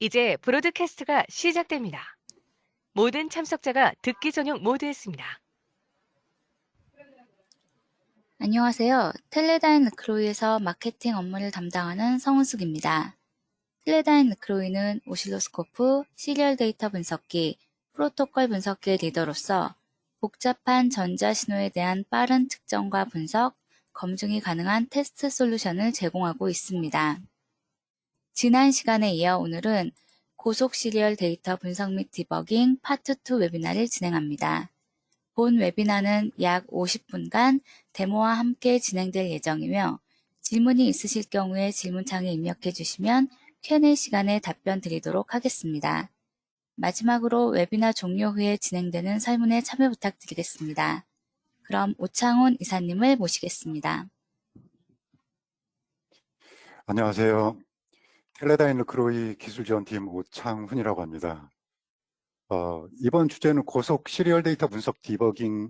이제 브로드캐스트가 시작됩니다. 모든 참석자가 듣기 전용 모드였습니다. 안녕하세요. 텔레다인 르크로이에서 마케팅 업무를 담당하는 성은숙입니다. 텔레다인 르크로이는 오실로스코프, 시리얼 데이터 분석기, 프로토콜 분석기의 리더로서 복잡한 전자신호에 대한 빠른 측정과 분석, 검증이 가능한 테스트 솔루션을 제공하고 있습니다. 지난 시간에 이어 오늘은 고속 시리얼 데이터 분석 및 디버깅 파트 2 웨비나를 진행합니다. 본 웨비나는 약 50분간 데모와 함께 진행될 예정이며 질문이 있으실 경우에 질문창에 입력해 주시면 Q&A 시간에 답변 드리도록 하겠습니다. 마지막으로 웨비나 종료 후에 진행되는 설문에 참여 부탁드리겠습니다. 그럼 오창훈 이사님을 모시겠습니다. 안녕하세요. 텔레다인 르크로이 기술지원팀 오창훈이라고 합니다. 이번 주제는 고속 시리얼 데이터 분석 디버깅에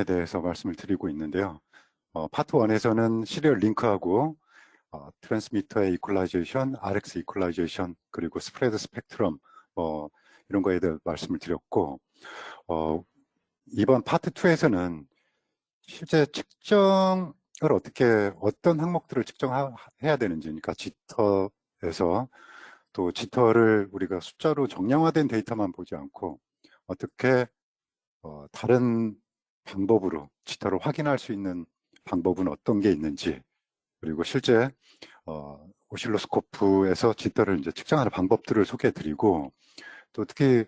대해서 말씀을 드리고 있는데요. 파트 1에서는 시리얼 링크하고 트랜스미터의 이퀄라이제이션, RX 이퀄라이제이션, 그리고 스프레드 스펙트럼 이런 거에 대해 말씀을 드렸고, 이번 파트 2에서는 실제 측정을 어떤 항목들을 측정해야 되는지, 그러니까 지터에서 또 지터를 우리가 숫자로 정량화된 데이터만 보지 않고 어떻게 다른 방법으로 지터를 확인할 수 있는 방법은 어떤 게 있는지, 그리고 실제 오실로스코프에서 지터를 이제 측정하는 방법들을 소개해드리고, 또 특히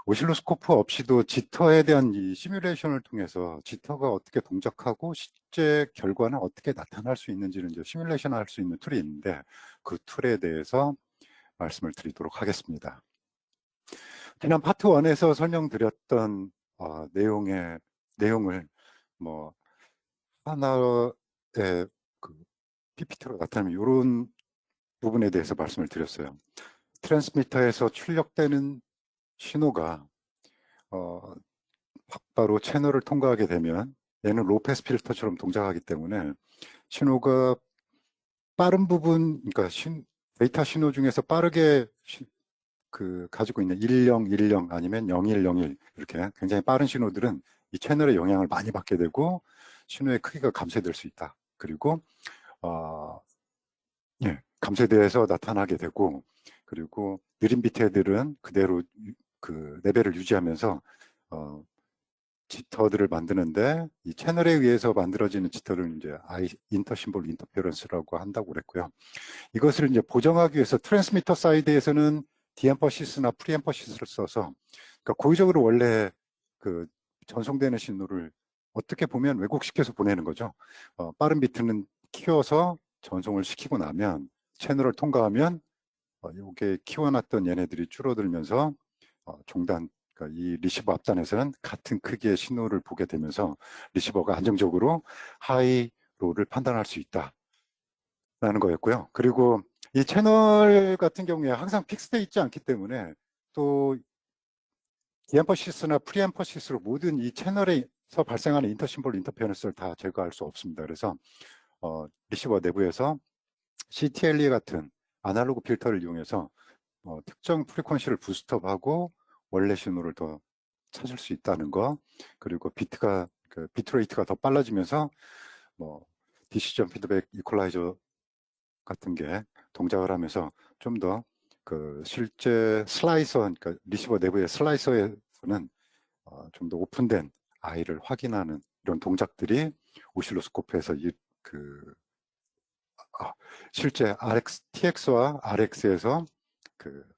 오실로스코프 없이도 지터에 대한 이 시뮬레이션을 통해서 지터가 어떻게 동작하고 실제 결과는 어떻게 나타날 수 있는지를 이제 시뮬레이션 할 수 있는 툴이 있는데, 그 툴에 대해서 말씀을 드리도록 하겠습니다. 지난 파트 1에서 설명드렸던 내용을 하나의 PPT로 나타내면 이런 부분에 대해서 말씀을 드렸어요. 트랜스미터에서 출력되는 신호가 바로 채널을 통과하게 되면 얘는 로패스 필터처럼 동작하기 때문에 신호가 빠른 부분, 그러니까 데이터 신호 중에서 빠르게 가지고 있는 1010 아니면 0101 이렇게 굉장히 빠른 신호들은 이 채널의 영향을 많이 받게 되고 신호의 크기가 감쇄될 수 있다. 그리고 감쇄돼서 나타나게 되고, 그리고 느린 비트 애들은 그대로 그 레벨을 유지하면서 지터들을 만드는데, 이 채널에 의해서 만들어지는 지터를 이제 인터 심볼 인터페런스라고 한다고 그랬고요. 이것을 이제 보정하기 위해서 트랜스미터 사이드에서는 디엠퍼시스나 프리엠퍼시스를 써서, 그러니까 고의적으로 원래 그 전송되는 신호를 어떻게 보면 왜곡시켜서 보내는 거죠. 빠른 비트는 키워서 전송을 시키고 나면 채널을 통과하면 이게 키워놨던 얘네들이 줄어들면서 종단, 그러니까 이 리시버 앞단에서는 같은 크기의 신호를 보게 되면서 리시버가 안정적으로 하이, 로를 판단할 수 있다라는 거였고요. 그리고 이 채널 같은 경우에 항상 픽스되어 있지 않기 때문에 또 디엠퍼시스나 프리엠퍼시스로 모든 이 채널에서 발생하는 인터심볼 인터페어런스를 다 제거할 수 없습니다. 그래서 리시버 내부에서 CTLE 같은 아날로그 필터를 이용해서 특정 프리퀀시를 부스트업하고 원래 신호를 더 찾을 수 있다는 거, 그리고 비트레이트가 더 빨라지면서 디시전 피드백 이퀄라이저 같은 게 동작을 하면서 좀 더 실제 슬라이서, 그러니까 리시버 내부의 슬라이서에서는 좀 더 오픈된 I를 확인하는 이런 동작들이 오실로스코프에서 실제 TX와 RX에서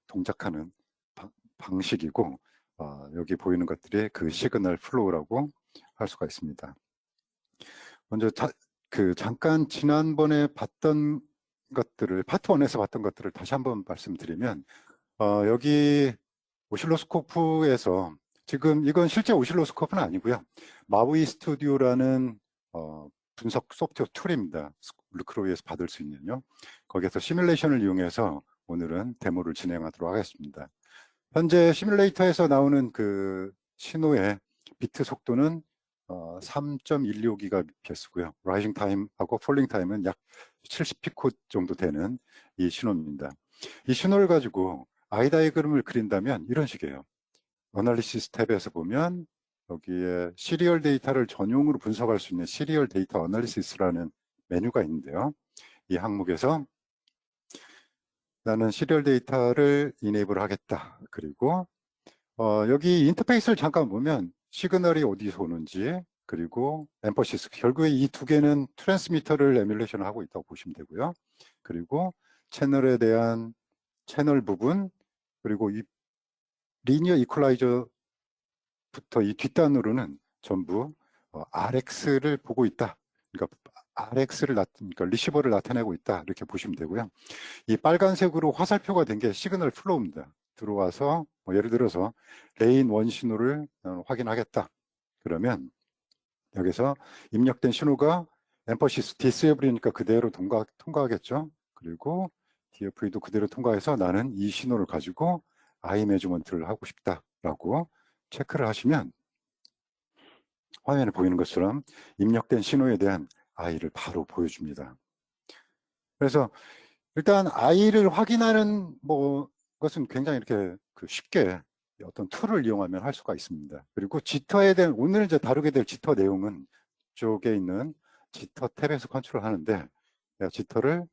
동작하는 방식이고, 여기 보이는 것들이 그 시그널 플로우라고 할 수가 있습니다. 먼저 잠깐 지난번에 봤던 것들을, 파트 1에서 봤던 것들을 다시 한번 말씀드리면, 여기 오실로스코프에서 지금 이건 실제 오실로스코프는 아니고요. 마우이 스튜디오라는 분석 소프트웨어 툴입니다. 르크로이에서 받을 수 있는요. 거기에서 시뮬레이션을 이용해서 오늘은 데모를 진행하도록 하겠습니다. 현재 시뮬레이터에서 나오는 그 신호의 비트 속도는 3.125GBps고요. 라이징 타임하고 폴링 타임은 약 70피코 정도 되는 이 신호입니다. 이 신호를 가지고 아이 다이그램을 그린다면 이런 식이에요. 어널리시스 탭에서 보면 여기에 시리얼 데이터를 전용으로 분석할 수 있는 시리얼 데이터 어널리시스라는 메뉴가 있는데요. 이 항목에서 나는 시리얼 데이터를 이네이블 하겠다. 그리고 여기 인터페이스를 잠깐 보면 시그널이 어디서 오는지, 그리고 엠퍼시스, 결국에 이 두 개는 트랜스미터를 에뮬레이션을 하고 있다고 보시면 되고요. 그리고 채널에 대한 채널 부분, 그리고 이 리니어 이퀄라이저부터 이 뒷단으로는 전부 RX를 보고 있다. 그러니까 그러니까 리시버를 나타내고 있다. 이렇게 보시면 되고요. 이 빨간색으로 화살표가 된 게 시그널 플로우입니다. 들어와서 예를 들어서 레인 1 신호를 확인하겠다. 그러면 여기서 입력된 신호가 엠퍼시스 디스에블이니까 그대로 통과하겠죠. 그리고 DFE도 그대로 통과해서 나는 이 신호를 가지고 I 매주먼트를 하고 싶다라고 체크를 하시면 화면에 보이는 것처럼 입력된 신호에 대한 I를 바로 보여줍니다. 그래서 일단 I를 확인하는 것은 굉장히 이렇게 쉽게 어떤 툴을 이용하면 할 수가 있습니다. 그리고 지터에 대한 오늘 이제 다루게 될 지터 내용은 쪽에 있는 지터 탭에서 컨트롤 하는데, 내가 지터를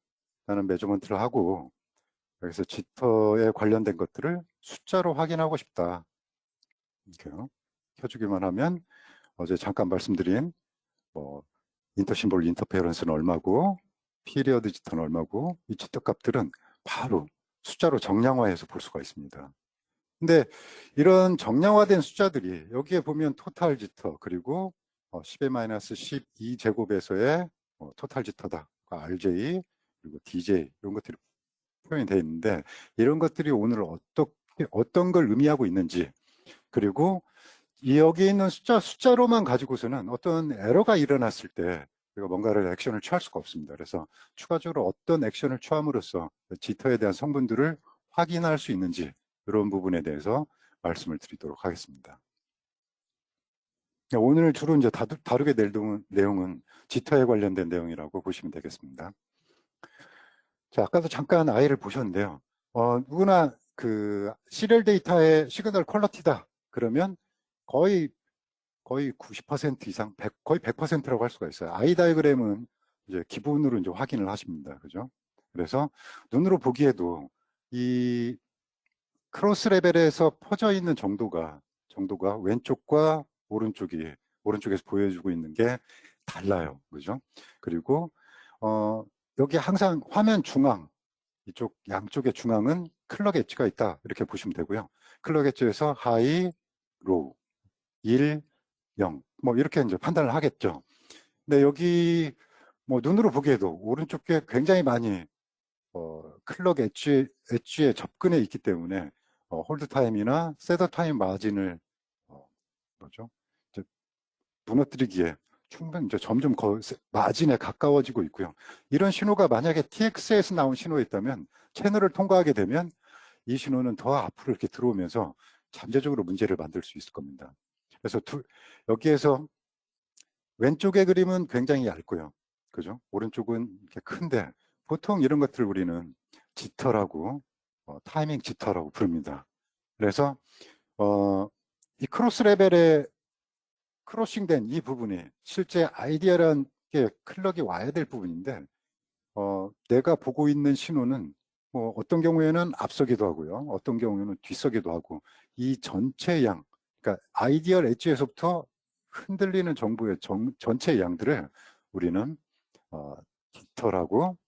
나는 매저먼트를 하고 여기서 지터에 관련된 것들을 숫자로 확인하고 싶다. 이렇게요. 켜주기만 하면 어제 잠깐 말씀드린 인터심볼 인터페어런스는 얼마고 피리어드 지터는 얼마고 이 지터 값들은 바로 숫자로 정량화해서 볼 수가 있습니다. 근데 이런 정량화된 숫자들이 여기에 보면 토탈 지터, 그리고 10의-12 제곱에서의 토탈 지터다. RJ 그리고 DJ 이런 것들이 표현이 되어 있는데, 이런 것들이 오늘 어떤 걸 의미하고 있는지, 그리고 여기 있는 숫자로만 가지고서는 어떤 에러가 일어났을 때 우리가 뭔가를 액션을 취할 수가 없습니다. 그래서 추가적으로 어떤 액션을 취함으로써 지터에 대한 성분들을 확인할 수 있는지, 이런 부분에 대해서 말씀을 드리도록 하겠습니다. 오늘 주로 이제 다루게 될 내용은 지터에 관련된 내용이라고 보시면 되겠습니다. 자, 아까도 잠깐 I를 보셨는데요. 누구나 그 시리얼 데이터의 시그널 퀄러티다 그러면 거의 90% 이상, 거의 100%라고 할 수가 있어요. I 다이그램은 이제 기본으로 이제 확인을 하십니다. 그죠? 그래서 눈으로 보기에도 이 크로스 레벨에서 퍼져 있는 정도가 왼쪽과 오른쪽에서 보여주고 있는 게 달라요. 그죠? 그리고 여기 항상 화면 중앙, 이쪽 양쪽의 중앙은 클럭 엣지가 있다. 이렇게 보시면 되고요. 클럭 엣지에서 하이, 로우, 1, 0, 이렇게 이제 판단을 하겠죠. 근데 여기 눈으로 보기에도 오른쪽에 굉장히 많이 클럭 엣지에 접근해 있기 때문에 홀드 타임이나 셋업 타임 마진을 이제 무너뜨리기에 충분히 이제 점점 마진에 가까워지고 있고요. 이런 신호가 만약에 TX에서 나온 신호였다면 채널을 통과하게 되면 이 신호는 더 앞으로 이렇게 들어오면서 잠재적으로 문제를 만들 수 있을 겁니다. 그래서 여기에서 왼쪽의 그림은 굉장히 얇고요. 그죠? 오른쪽은 이렇게 큰데 보통 이런 것들을 우리는 지터라고 타이밍 지터라고 부릅니다. 그래서 이 크로스 레벨에 크로싱된 이 부분이 실제 아이디어라는 게 클럭이 와야 될 부분인데 내가 보고 있는 신호는 어떤 경우에는 앞서기도 하고요. 어떤 경우에는 뒤서기도 하고, 이 전체 양, 그러니까 아이디얼 엣지에서부터 흔들리는 정보의 전체 양들을 우리는 지터라고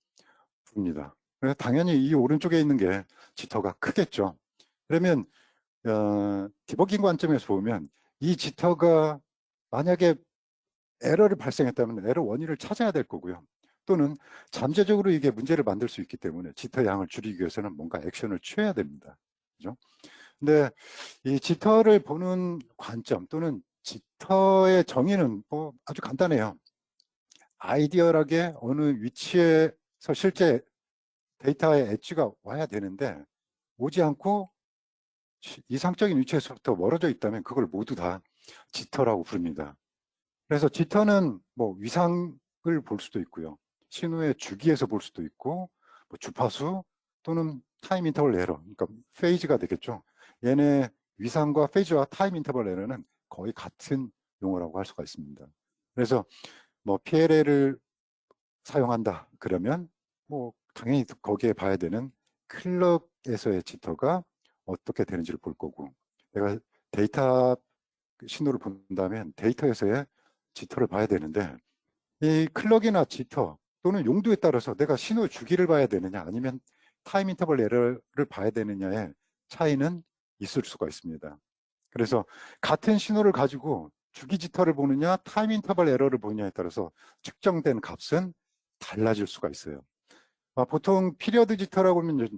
부릅니다. 그래서 당연히 이 오른쪽에 있는 게 지터가 크겠죠. 그러면 디버깅 관점에서 보면 이 지터가 만약에 에러를 발생했다면 에러 원인을 찾아야 될 거고요. 또는 잠재적으로 이게 문제를 만들 수 있기 때문에 지터 양을 줄이기 위해서는 뭔가 액션을 취해야 됩니다. 그죠? 근데 이 지터를 보는 관점 또는 지터의 정의는 아주 간단해요. 아이디얼하게 어느 위치에서 실제 데이터의 엣지가 와야 되는데 오지 않고 이상적인 위치에서부터 멀어져 있다면 그걸 모두 다 지터라고 부릅니다. 그래서 지터는 위상을 볼 수도 있고요. 신호의 주기에서 볼 수도 있고, 주파수 또는 타임 인터벌 에러, 그러니까 페이즈가 되겠죠. 얘네 위상과 페이즈와 타임 인터벌 에러는 거의 같은 용어라고 할 수가 있습니다. 그래서 뭐 PLL을 사용한다 그러면 뭐 당연히 거기에 봐야 되는 클럭에서의 지터가 어떻게 되는지를 볼 거고, 내가 데이터 신호를 본다면 데이터에서의 지터를 봐야 되는데, 이 클럭이나 지터 또는 용도에 따라서 내가 신호 주기를 봐야 되느냐 아니면 타임 인터벌 에러를 봐야 되느냐의 차이는 있을 수가 있습니다. 그래서 같은 신호를 가지고 주기 지터를 보느냐 타임 인터벌 에러를 보느냐에 따라서 측정된 값은 달라질 수가 있어요. 보통 피리어드 지터라고 하면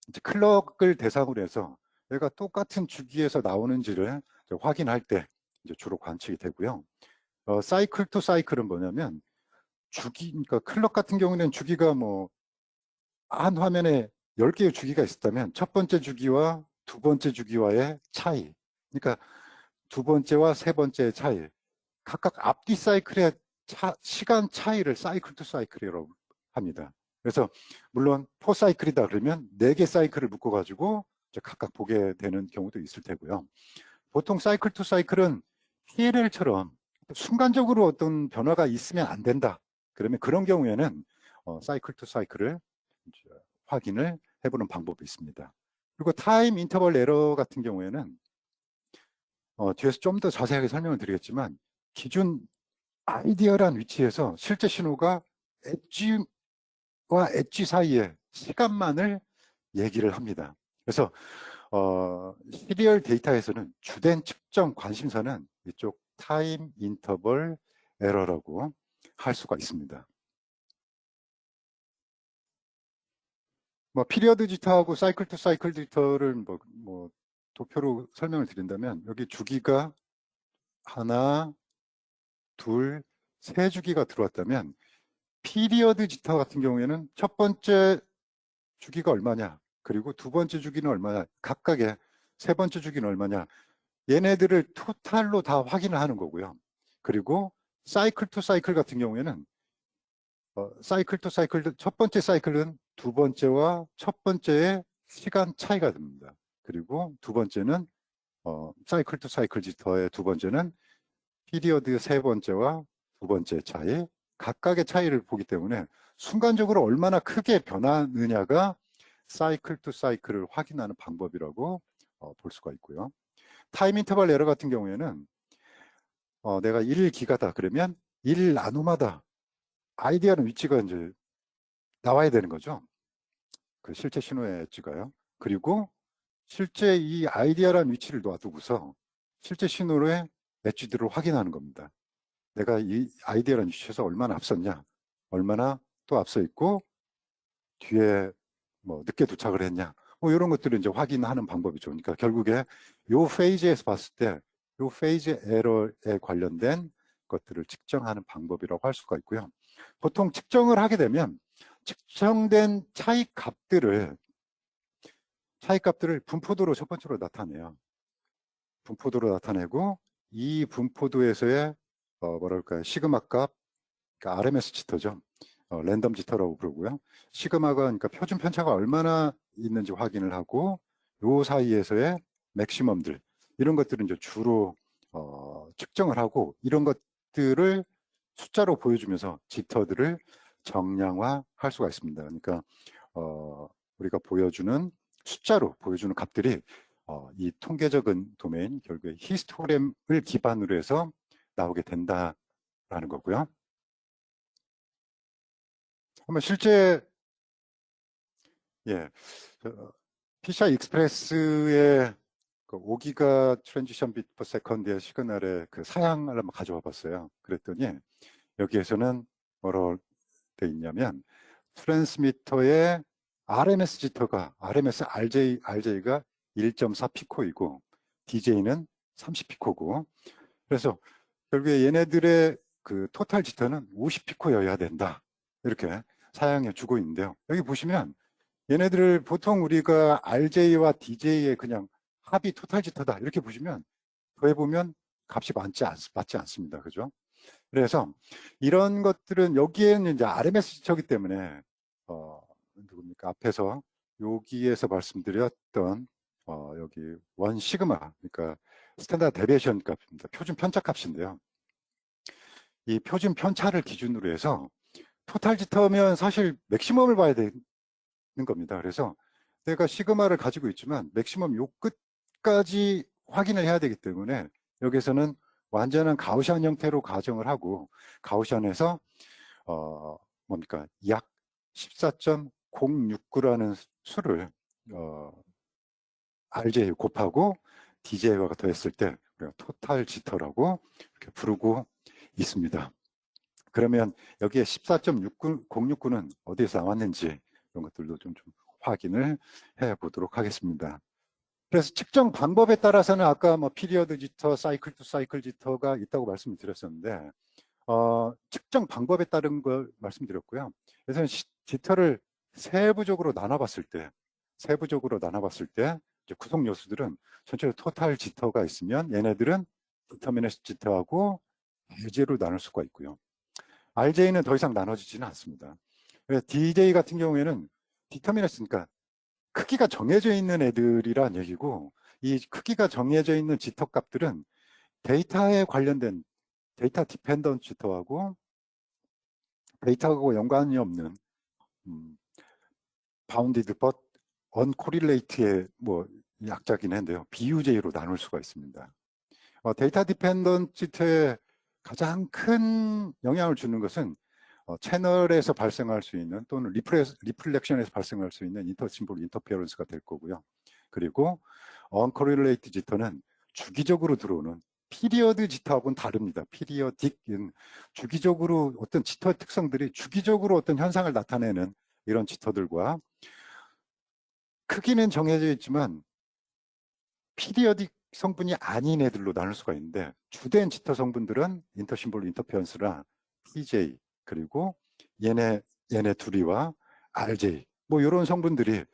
이제 클럭을 대상으로 해서 얘가 똑같은 주기에서 나오는지를 확인할 때 이제 주로 관측이 되고요. 사이클 투 사이클은 뭐냐면 주기, 그러니까 클럭 같은 경우는 주기가 뭐 한 화면에 10개의 주기가 있었다면 첫 번째 주기와 두 번째 주기와의 차이, 그러니까 두 번째와 세 번째의 차이, 각각 앞뒤 사이클의 시간 차이를 사이클 투 사이클이라고 합니다. 그래서 물론 4사이클이다 그러면 4개 사이클을 묶어가지고 이제 각각 보게 되는 경우도 있을 테고요. 보통 사이클 투 사이클은 PLL처럼 순간적으로 어떤 변화가 있으면 안 된다. 그러면 그런 경우에는 사이클 투 사이클을 확인을 해보는 방법이 있습니다. 그리고 타임 인터벌 에러 같은 경우에는 뒤에서 좀 더 자세하게 설명을 드리겠지만, 기준 아이디어란 위치에서 실제 신호가 엣지와 엣지 사이의 시간만을 얘기를 합니다. 그래서 시리얼 데이터에서는 주된 측정 관심사는 이쪽 타임 인터벌 에러라고 할 수가 있습니다. 피리어드 지터하고 사이클 투 사이클 지터를 도표로 설명을 드린다면, 여기 주기가 하나, 둘, 세 주기가 들어왔다면 피리어드 지터 같은 경우에는 첫 번째 주기가 얼마냐, 그리고 두 번째 주기는 얼마냐, 각각의 세 번째 주기는 얼마냐, 얘네들을 토탈로 다 확인을 하는 거고요. 그리고 사이클 투 사이클 같은 경우에는 사이클 투 사이클, 첫 번째 사이클은 두 번째와 첫 번째의 시간 차이가 됩니다. 그리고 두 번째는 사이클 투 사이클 지터의 두 번째는 피리어드 세 번째와 두 번째 차이, 각각의 차이를 보기 때문에 순간적으로 얼마나 크게 변하느냐가 사이클 투 사이클을 확인하는 방법이라고 볼 수가 있고요. 타임 인터벌 에러 같은 경우에는 내가 1기가다 그러면 1나노마다 아이디어는 위치가 이제 나와야 되는 거죠. 그 실제 신호의 엣지가요. 그리고 실제 이 아이디어란 위치를 놔두고서 실제 신호의 엣지들을 확인하는 겁니다. 내가 이 아이디어란 위치에서 얼마나 앞섰냐, 얼마나 또 앞서 있고 뒤에 뭐 늦게 도착을 했냐, 뭐 이런 것들을 이제 확인하는 방법이죠. 그러니까 결국에 요 페이지에서 봤을 때 요 페이지 에러에 관련된 것들을 측정하는 방법이라고 할 수가 있고요. 보통 측정을 하게 되면 측정된 차이 값들을 분포도로 첫 번째로 나타내요. 분포도로 나타내고 이 분포도에서의 뭐랄까요, 시그마 값, 그러니까 RMS 지터죠. 랜덤 지터라고 부르고요. 시그마가 그러니까 표준 편차가 얼마나 있는지 확인을 하고 요 사이에서의 맥시멈들, 이런 것들은 이제 주로 측정을 하고, 이런 것들을 숫자로 보여주면서 지터들을 정량화할 수가 있습니다. 그러니까 우리가 숫자로 보여주는 값들이 이 통계적인 도메인, 결국에 히스토그램을 기반으로 해서 나오게 된다라는 거고요. 한번 실제 PCI 익스프레스의 그 5기가 트랜지션 비트 퍼 세컨드의 시그널의 그 사양을 한번 가져와 봤어요. 그랬더니 여기에서는 뭐라고 돼 있냐면, 트랜스미터의 RMS 지터가 RMS RJ가 1.4 피코이고 DJ는 30 피코고, 그래서 결국에 얘네들의 그 토탈 지터는 50 피코여야 된다, 이렇게 사양해 주고 있는데요. 여기 보시면 얘네들을 보통 우리가 RJ와 DJ의 그냥 합이 토탈 지터다 이렇게 보시면, 더해보면 값이 맞지 않습니다. 그죠? 그래서 이런 것들은 여기에는 이제 RMS 지터기 때문에 누굽니까? 앞에서 여기에서 말씀드렸던 여기 원 시그마, 그러니까 스탠다드 데비에이션 값입니다. 표준 편차 값인데요. 이 표준 편차를 기준으로 해서 토탈 지터면 사실 맥시멈을 봐야 되는 겁니다. 그래서 내가 시그마를 가지고 있지만 맥시멈 요 끝까지 확인을 해야 되기 때문에 여기서는 완전한 가우시안 형태로 가정을 하고 가우시안에서 뭡니까 약 14.069라는 수를 RJ 곱하고 DJ와 더했을 때 우리가 토탈 지터라고 이렇게 부르고 있습니다. 그러면 여기에 14.069는 어디에서 나왔는지 이런 것들도 좀 확인을 해 보도록 하겠습니다. 그래서 측정 방법에 따라서는 아까 뭐 피리어드 지터, 사이클 투 사이클 지터가 있다고 말씀을 드렸었는데 측정 방법에 따른 걸 말씀드렸고요. 그래서 지터를 세부적으로 나눠봤을 때 이제 구성 요소들은 전체로 토탈 지터가 있으면 얘네들은 디터미너스 지터하고 RJ로 나눌 수가 있고요. RJ는 더 이상 나눠지지는 않습니다. DJ 같은 경우에는 디터미너스, 그러니까 크기가 정해져 있는 애들이란 얘기고, 이 크기가 정해져 있는 지터 값들은 데이터에 관련된 데이터 디펜던트 지터하고 데이터하고 연관이 없는 바운디드 but 언코릴레이트의 뭐 약자긴 한데요. BUJ로 나눌 수가 있습니다. 데이터 디펜던트 지터에 가장 큰 영향을 주는 것은 채널에서 발생할 수 있는 또는 리플렉션에서 발생할 수 있는 인터심볼 인터페어런스가 될 거고요. 그리고 언코릴레이트 지터는 주기적으로 들어오는 피리어드 지터하고는 다릅니다. 피리어딕은 주기적으로 어떤 지터의 특성들이 주기적으로 어떤 현상을 나타내는 이런 지터들과 크기는 정해져 있지만 피리어딕 성분이 아닌 애들로 나눌 수가 있는데 주된 지터 성분들은 인터심볼 인터페어런스나 PJ 그리고 얘네 둘이와 RJ 뭐 이런 성분들이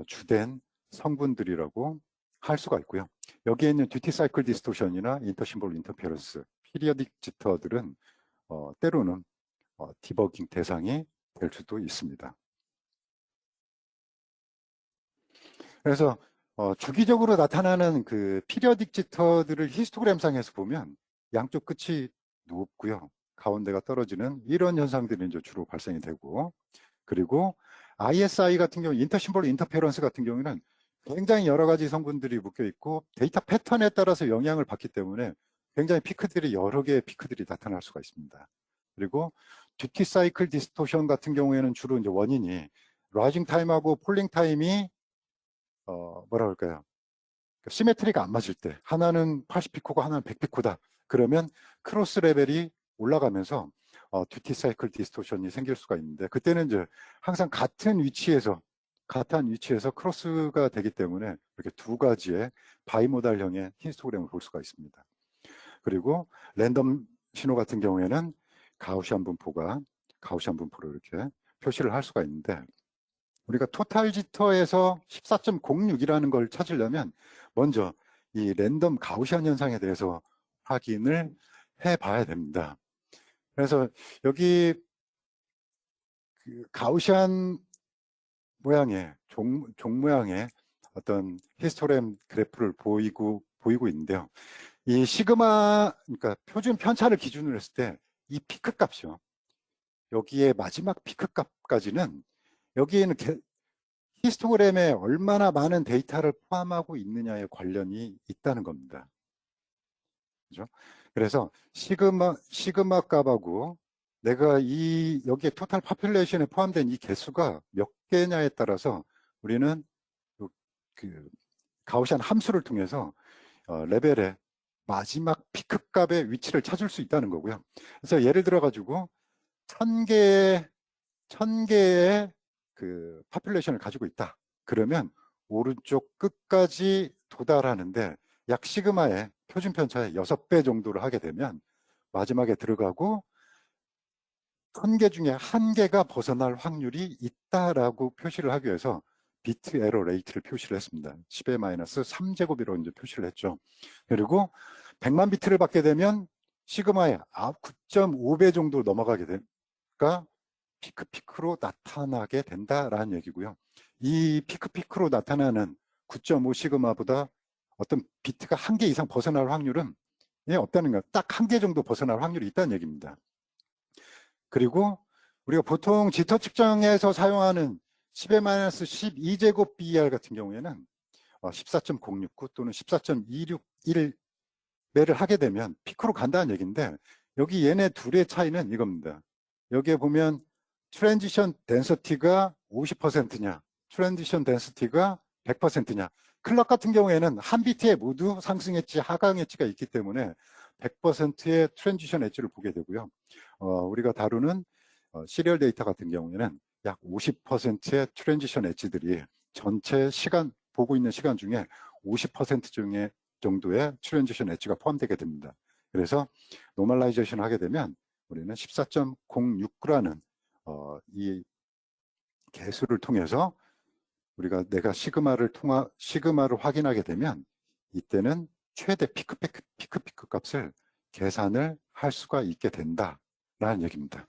주된 성분들이라고 할 수가 있고요. 여기에 있는 듀티 사이클 디스토션이나 인터심볼 인터페어런스, 피리어딕 지터들은 때로는 디버깅 대상이 될 수도 있습니다. 그래서 주기적으로 나타나는 그 피리어딕 지터들을 히스토그램상에서 보면 양쪽 끝이 높고요. 가운데가 떨어지는 이런 현상들이 이제 주로 발생이 되고, 그리고 ISI 같은 경우, 인터심볼 인터페어런스 같은 경우는 굉장히 여러 가지 성분들이 묶여 있고 데이터 패턴에 따라서 영향을 받기 때문에 굉장히 피크들이 여러 개의 피크들이 나타날 수가 있습니다. 그리고 듀티 사이클 디스토션 같은 경우에는 주로 이제 원인이 라이징 타임하고 폴링 타임이 뭐라 그럴까요? 시메트리가 안 맞을 때 하나는 80피코고 하나는 100피코다. 그러면 크로스 레벨이 올라가면서 듀티 사이클 디스토션이 생길 수가 있는데 그때는 이제 항상 같은 위치에서 크로스가 되기 때문에 이렇게 두 가지의 바이모달형의 히스토그램을 볼 수가 있습니다. 그리고 랜덤 신호 같은 경우에는 가우시안 분포로 이렇게 표시를 할 수가 있는데 우리가 토탈 지터에서 14.06이라는 걸 찾으려면 먼저 이 랜덤 가우시안 현상에 대해서 확인을 해 봐야 됩니다. 그래서 여기 그 가우시안 모양의 종 모양의 어떤 히스토그램 그래프를 보이고 있는데요. 이 시그마, 그러니까 표준 편차를 기준으로 했을 때 이 피크 값이요. 여기에 마지막 피크 값까지는 여기에는 히스토그램에 얼마나 많은 데이터를 포함하고 있느냐에 관련이 있다는 겁니다. 그죠? 그래서 시그마 값하고 내가 여기에 토탈 파퓰레이션에 포함된 이 개수가 몇 개냐에 따라서 우리는 그 가우시안 함수를 통해서 레벨의 마지막 피크 값의 위치를 찾을 수 있다는 거고요. 그래서 예를 들어 가지고 1000개의 그 파퓰레이션을 가지고 있다. 그러면 오른쪽 끝까지 도달하는데 약 시그마의 표준 편차의 6배 정도를 하게 되면 마지막에 들어가고 1000개 중에 1개가 벗어날 확률이 있다라고 표시를 하기 위해서 비트 에러 레이트를 표시를 했습니다. 10의 마이너스 3제곱으로 이제 표시를 했죠. 그리고 100만 비트를 받게 되면 시그마의 9.5배 정도 넘어가게 되니까 피크로 나타나게 된다라는 얘기고요. 이 피크로 나타나는 9.5 시그마보다 어떤 비트가 1개 이상 벗어날 확률은 없다는 거. 딱 1개 정도 벗어날 확률이 있다는 얘기입니다. 그리고 우리가 보통 지터 측정에서 사용하는 10-12제곱 BER 같은 경우에는 14.069 또는 14.261배를 하게 되면 피크로 간다는 얘기인데, 여기 얘네 둘의 차이는 이겁니다. 여기에 보면 트랜지션 덴서티가 50%냐, 트랜지션 덴서티가 100%냐. 클럭 같은 경우에는 한 비트에 모두 상승 엣지, 하강 엣지가 있기 때문에 100%의 트랜지션 엣지를 보게 되고요. 우리가 다루는 시리얼 데이터 같은 경우에는 약 50%의 트랜지션 엣지들이 전체 시간, 보고 있는 시간 중에 50% 중에 정도의 트랜지션 엣지가 포함되게 됩니다. 그래서 노멀라이제이션 하게 되면 우리는 14.069라는 이 개수를 통해서 우리가 내가 시그마를 확인하게 되면 이때는 최대 피크 값을 계산을 할 수가 있게 된다라는 얘기입니다.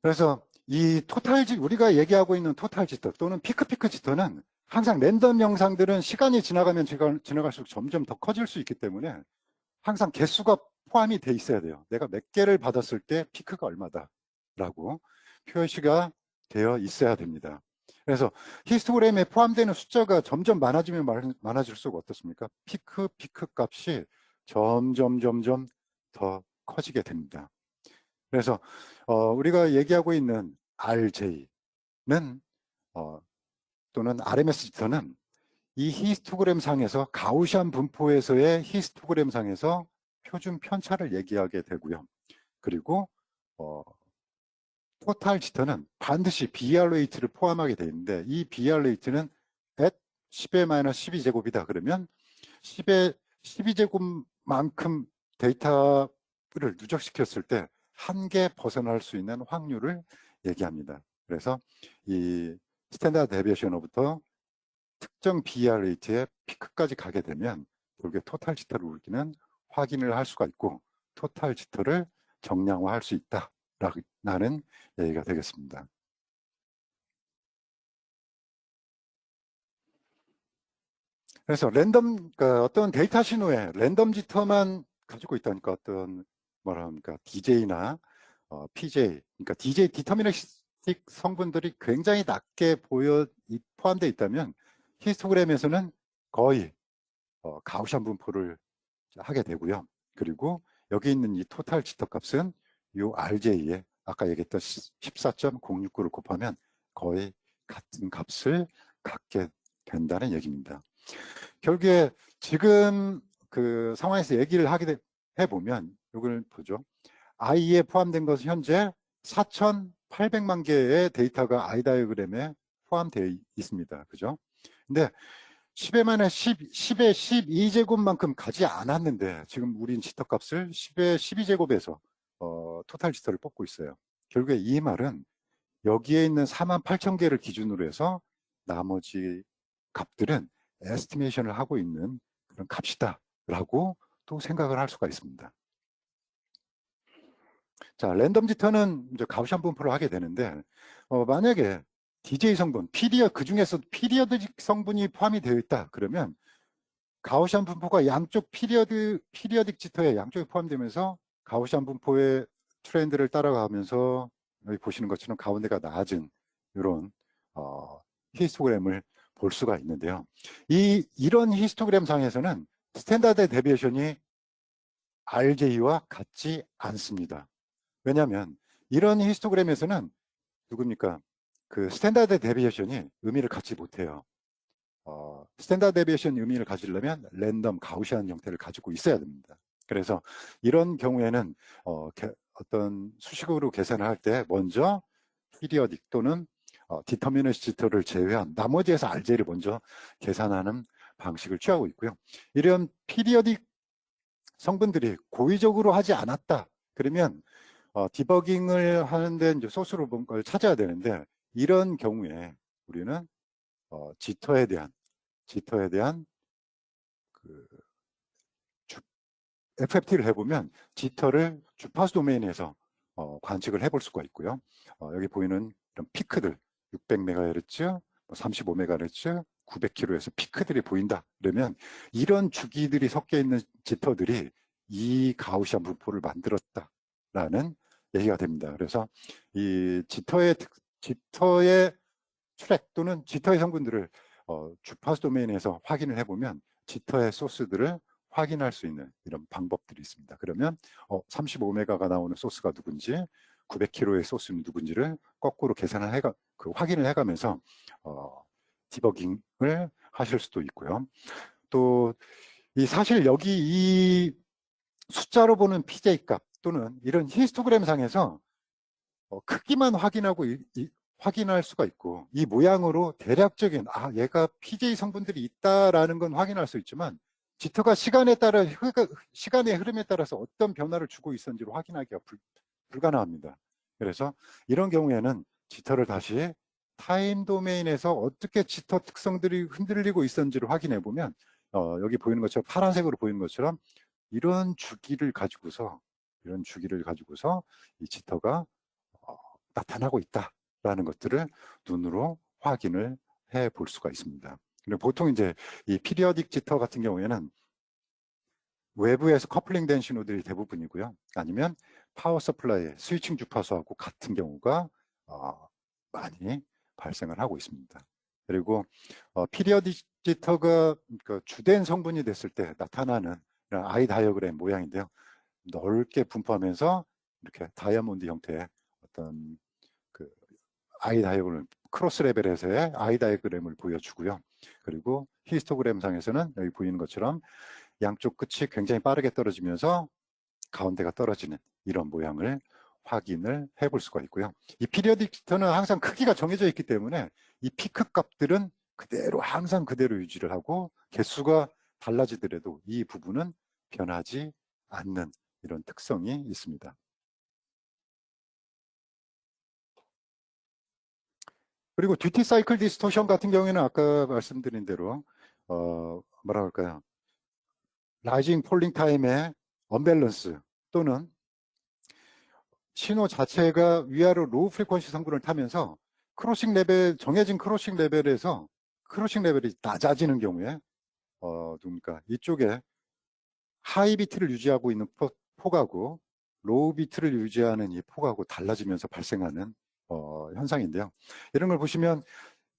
그래서 이 우리가 얘기하고 있는 토탈 지터 또는 피크 지터는 항상 랜덤 영상들은 시간이 지나가면 지나갈수록 점점 더 커질 수 있기 때문에 항상 개수가 포함이 돼 있어야 돼요. 내가 몇 개를 받았을 때 피크가 얼마다 라고 표시가 되어 있어야 됩니다. 그래서 히스토그램에 포함되는 숫자가 점점 많아지면 많아질수록 어떻습니까? 피크 값이 점점 더 커지게 됩니다. 그래서 우리가 얘기하고 있는 RJ는 또는 RMS 지터는 이 히스토그램 상에서 가우시안 분포에서의 히스토그램 상에서 표준 편차를 얘기하게 되고요. 그리고 토탈 지터는 반드시 BR 레이트를 포함하게 되어 있는데, 이 BR 레이트는 at 10-12제곱이다. 그러면 10의 12제곱만큼 데이터를 누적시켰을 때 한 개 벗어날 수 있는 확률을 얘기합니다. 그래서 이 스탠다드 데비에이션으로부터 특정 BR 레이트의 피크까지 가게 되면 결국에 토탈 지터를 우리는 확인을 할 수가 있고 토탈 지터를 정량화할 수 있다라는 얘기가 되겠습니다. 그래서 그러니까 어떤 데이터 신호에 랜덤 지터만 가지고 있다니까 어떤 DJ나 PJ, 그러니까 DJ 디터미니스틱 성분들이 굉장히 낮게 포함되어 있다면 히스토그램에서는 거의 가우시안 분포를 하게 되고요. 그리고 여기 있는 이 토탈 지터 값은 이 RJ에 아까 얘기했던 14.069를 곱하면 거의 같은 값을 갖게 된다는 얘기입니다. 결국에 지금 그 상황에서 얘기를 해보면 이걸 보죠. I에 포함된 것은 현재 4,800만 개의 데이터가 I 다이어그램에 포함되어 있습니다. 그죠? 근데 10의 12제곱만큼 가지 않았는데 지금 우린 지터 값을 10의 12제곱에서 토탈 지터를 뽑고 있어요. 결국에 이 말은 여기에 있는 48,000개를 기준으로 해서 나머지 값들은 에스티메이션을 하고 있는 그런 값이다 라고 또 생각을 할 수가 있습니다. 자, 랜덤 지터는 이제 가우시안 분포를 하게 되는데 만약에 DJ 성분, 그 중에서 피리어드직 성분이 포함이 되어 있다 그러면 가우시안 분포가 양쪽 피리어딕 지터에 양쪽에 포함되면서 가우시안 분포의 트렌드를 따라가면서 여기 보시는 것처럼 가운데가 낮은 이런 히스토그램을 볼 수가 있는데요. 이런 히스토그램 상에서는 스탠다드 데비에이션이 RJ와 같지 않습니다. 왜냐하면 이런 히스토그램에서는 누굽니까? 그 스탠다드 데비에이션이 의미를 갖지 못해요. 스탠다드 데비에이션 의미를 가지려면 랜덤 가우시안 형태를 가지고 있어야 됩니다. 그래서 이런 경우에는 어떤 수식으로 계산을 할 때 먼저 피리어딕 또는 디터미너스 지터를 제외한 나머지에서 RJ를 먼저 계산하는 방식을 취하고 있고요. 이런 피리어딕 성분들이 고의적으로 하지 않았다 그러면 디버깅을 하는데 이제 소스로 뭔가를 찾아야 되는데, 이런 경우에 우리는 지터에 대한 그 FFT를 해보면 지터를 주파수 도메인에서 관측을 해볼 수가 있고요. 여기 보이는 이런 피크들 600MHz, 35MHz, 900kHz에서 피크들이 보인다. 그러면 이런 주기들이 섞여 있는 지터들이 이 가우시안 분포를 만들었다라는 얘기가 됩니다. 그래서 이 지터의 트랙 또는 지터의 성분들을 주파수 도메인에서 확인을 해보면 지터의 소스들을 확인할 수 있는 이런 방법들이 있습니다. 그러면 35메가가 나오는 소스가 누군지 900kHz의 소스는 누군지를 거꾸로 계산을 확인을 해가면서 디버깅을 하실 수도 있고요. 또 사실 여기 이 숫자로 보는 PJ 값 또는 이런 히스토그램 상에서 크기만 확인할 수가 있고 이 모양으로 대략적인 얘가 PJ 성분들이 있다라는 건 확인할 수 있지만 지터가 시간의 흐름에 따라서 어떤 변화를 주고 있었는지를 확인하기가 불가능합니다. 그래서 이런 경우에는 지터를 다시 타임 도메인에서 어떻게 지터 특성들이 흔들리고 있었는지를 확인해 보면 여기 보이는 것처럼 파란색으로 보이는 것처럼 이런 주기를 가지고서 이 지터가 나타나고 있다라는 것들을 눈으로 확인을 해 볼 수가 있습니다. 보통 이제 이 피리어딕 지터 같은 경우에는 외부에서 커플링 된 신호들이 대부분이고요. 아니면 파워 서플라이, 스위칭 주파수하고 같은 경우가 많이 발생을 하고 있습니다. 그리고 피리어딕 지터가 주된 성분이 됐을 때 나타나는 아이 다이어그램 모양인데요. 넓게 분포하면서 이렇게 다이아몬드 형태의 어떤 아이 다이어그램, 크로스 레벨에서의 아이 다이어그램을 보여주고요. 그리고 히스토그램 상에서는 여기 보이는 것처럼 양쪽 끝이 굉장히 빠르게 떨어지면서 가운데가 떨어지는 이런 모양을 확인을 해볼 수가 있고요. 이 피리어딕 지터는 항상 크기가 정해져 있기 때문에 이 피크 값들은 항상 그대로 유지를 하고 개수가 달라지더라도 이 부분은 변하지 않는 이런 특성이 있습니다. 그리고 듀티 사이클 디스토션 같은 경우에는 아까 말씀드린 대로 뭐라 할까요? 라이징 폴링 타임의 언밸런스 또는 신호 자체가 위아래로 로우 프리퀀시 성분을 타면서 정해진 크로싱 레벨에서 크로싱 레벨이 낮아지는 경우에 누굽니까? 이쪽에 하이 비트를 유지하고 있는 폭하고 로우 비트를 유지하는 이 폭하고 달라지면서 발생하는 현상인데요. 이런 걸 보시면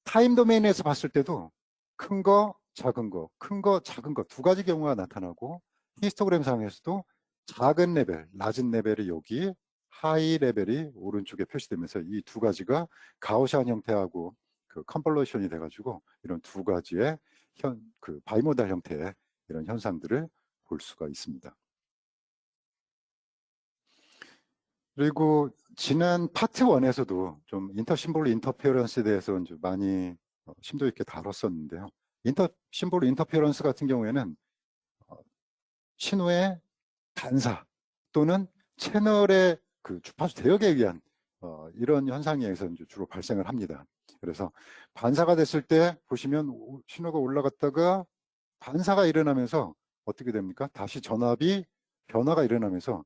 타임 도메인에서 봤을 때도 큰 거, 작은 거, 큰 거, 작은 거 두 가지 경우가 나타나고 히스토그램 상에서도 작은 레벨, 낮은 레벨이 여기, 하이 레벨이 오른쪽에 표시되면서 이 두 가지가 가우시안 형태하고 컨볼루션이 돼가지고 이런 두 가지의 바이모달 형태의 이런 현상들을 볼 수가 있습니다. 그리고 지난 파트 1에서도 좀 인터심볼 인터페어런스에 대해서 좀 많이 심도 있게 다뤘었는데요. 인터심볼 인터페어런스 같은 경우에는 신호의 반사 또는 채널의 주파수 대역에 의한 이런 현상에 의해서 주로 발생을 합니다. 그래서 반사가 됐을 때 보시면 신호가 올라갔다가 반사가 일어나면서 어떻게 됩니까? 다시 전압이 변화가 일어나면서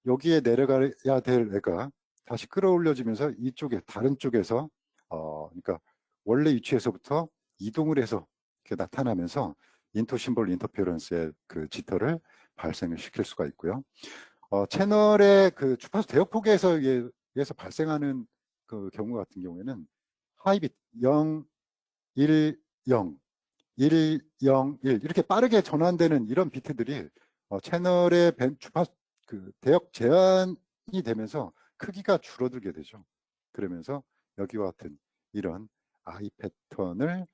여기에 내려가야 될 애가 다시 끌어올려지면서 이쪽에 다른 쪽에서 그러니까 원래 위치에서부터 이동을 해서 이렇게 나타나면서 인터심볼 인터페어런스의 지터를 발생을 시킬 수가 있고요. 채널의 주파수 대역폭에서 의해서 발생하는 경우 같은 경우에는 하이빗 0, 1, 0, 1, 0, 1 이렇게 빠르게 전환되는 이런 비트들이 채널의 주파수 대역 제한이 되면서 크기가 줄어들게 되죠. 그러면서 여기와 같은 이런 아이 패턴을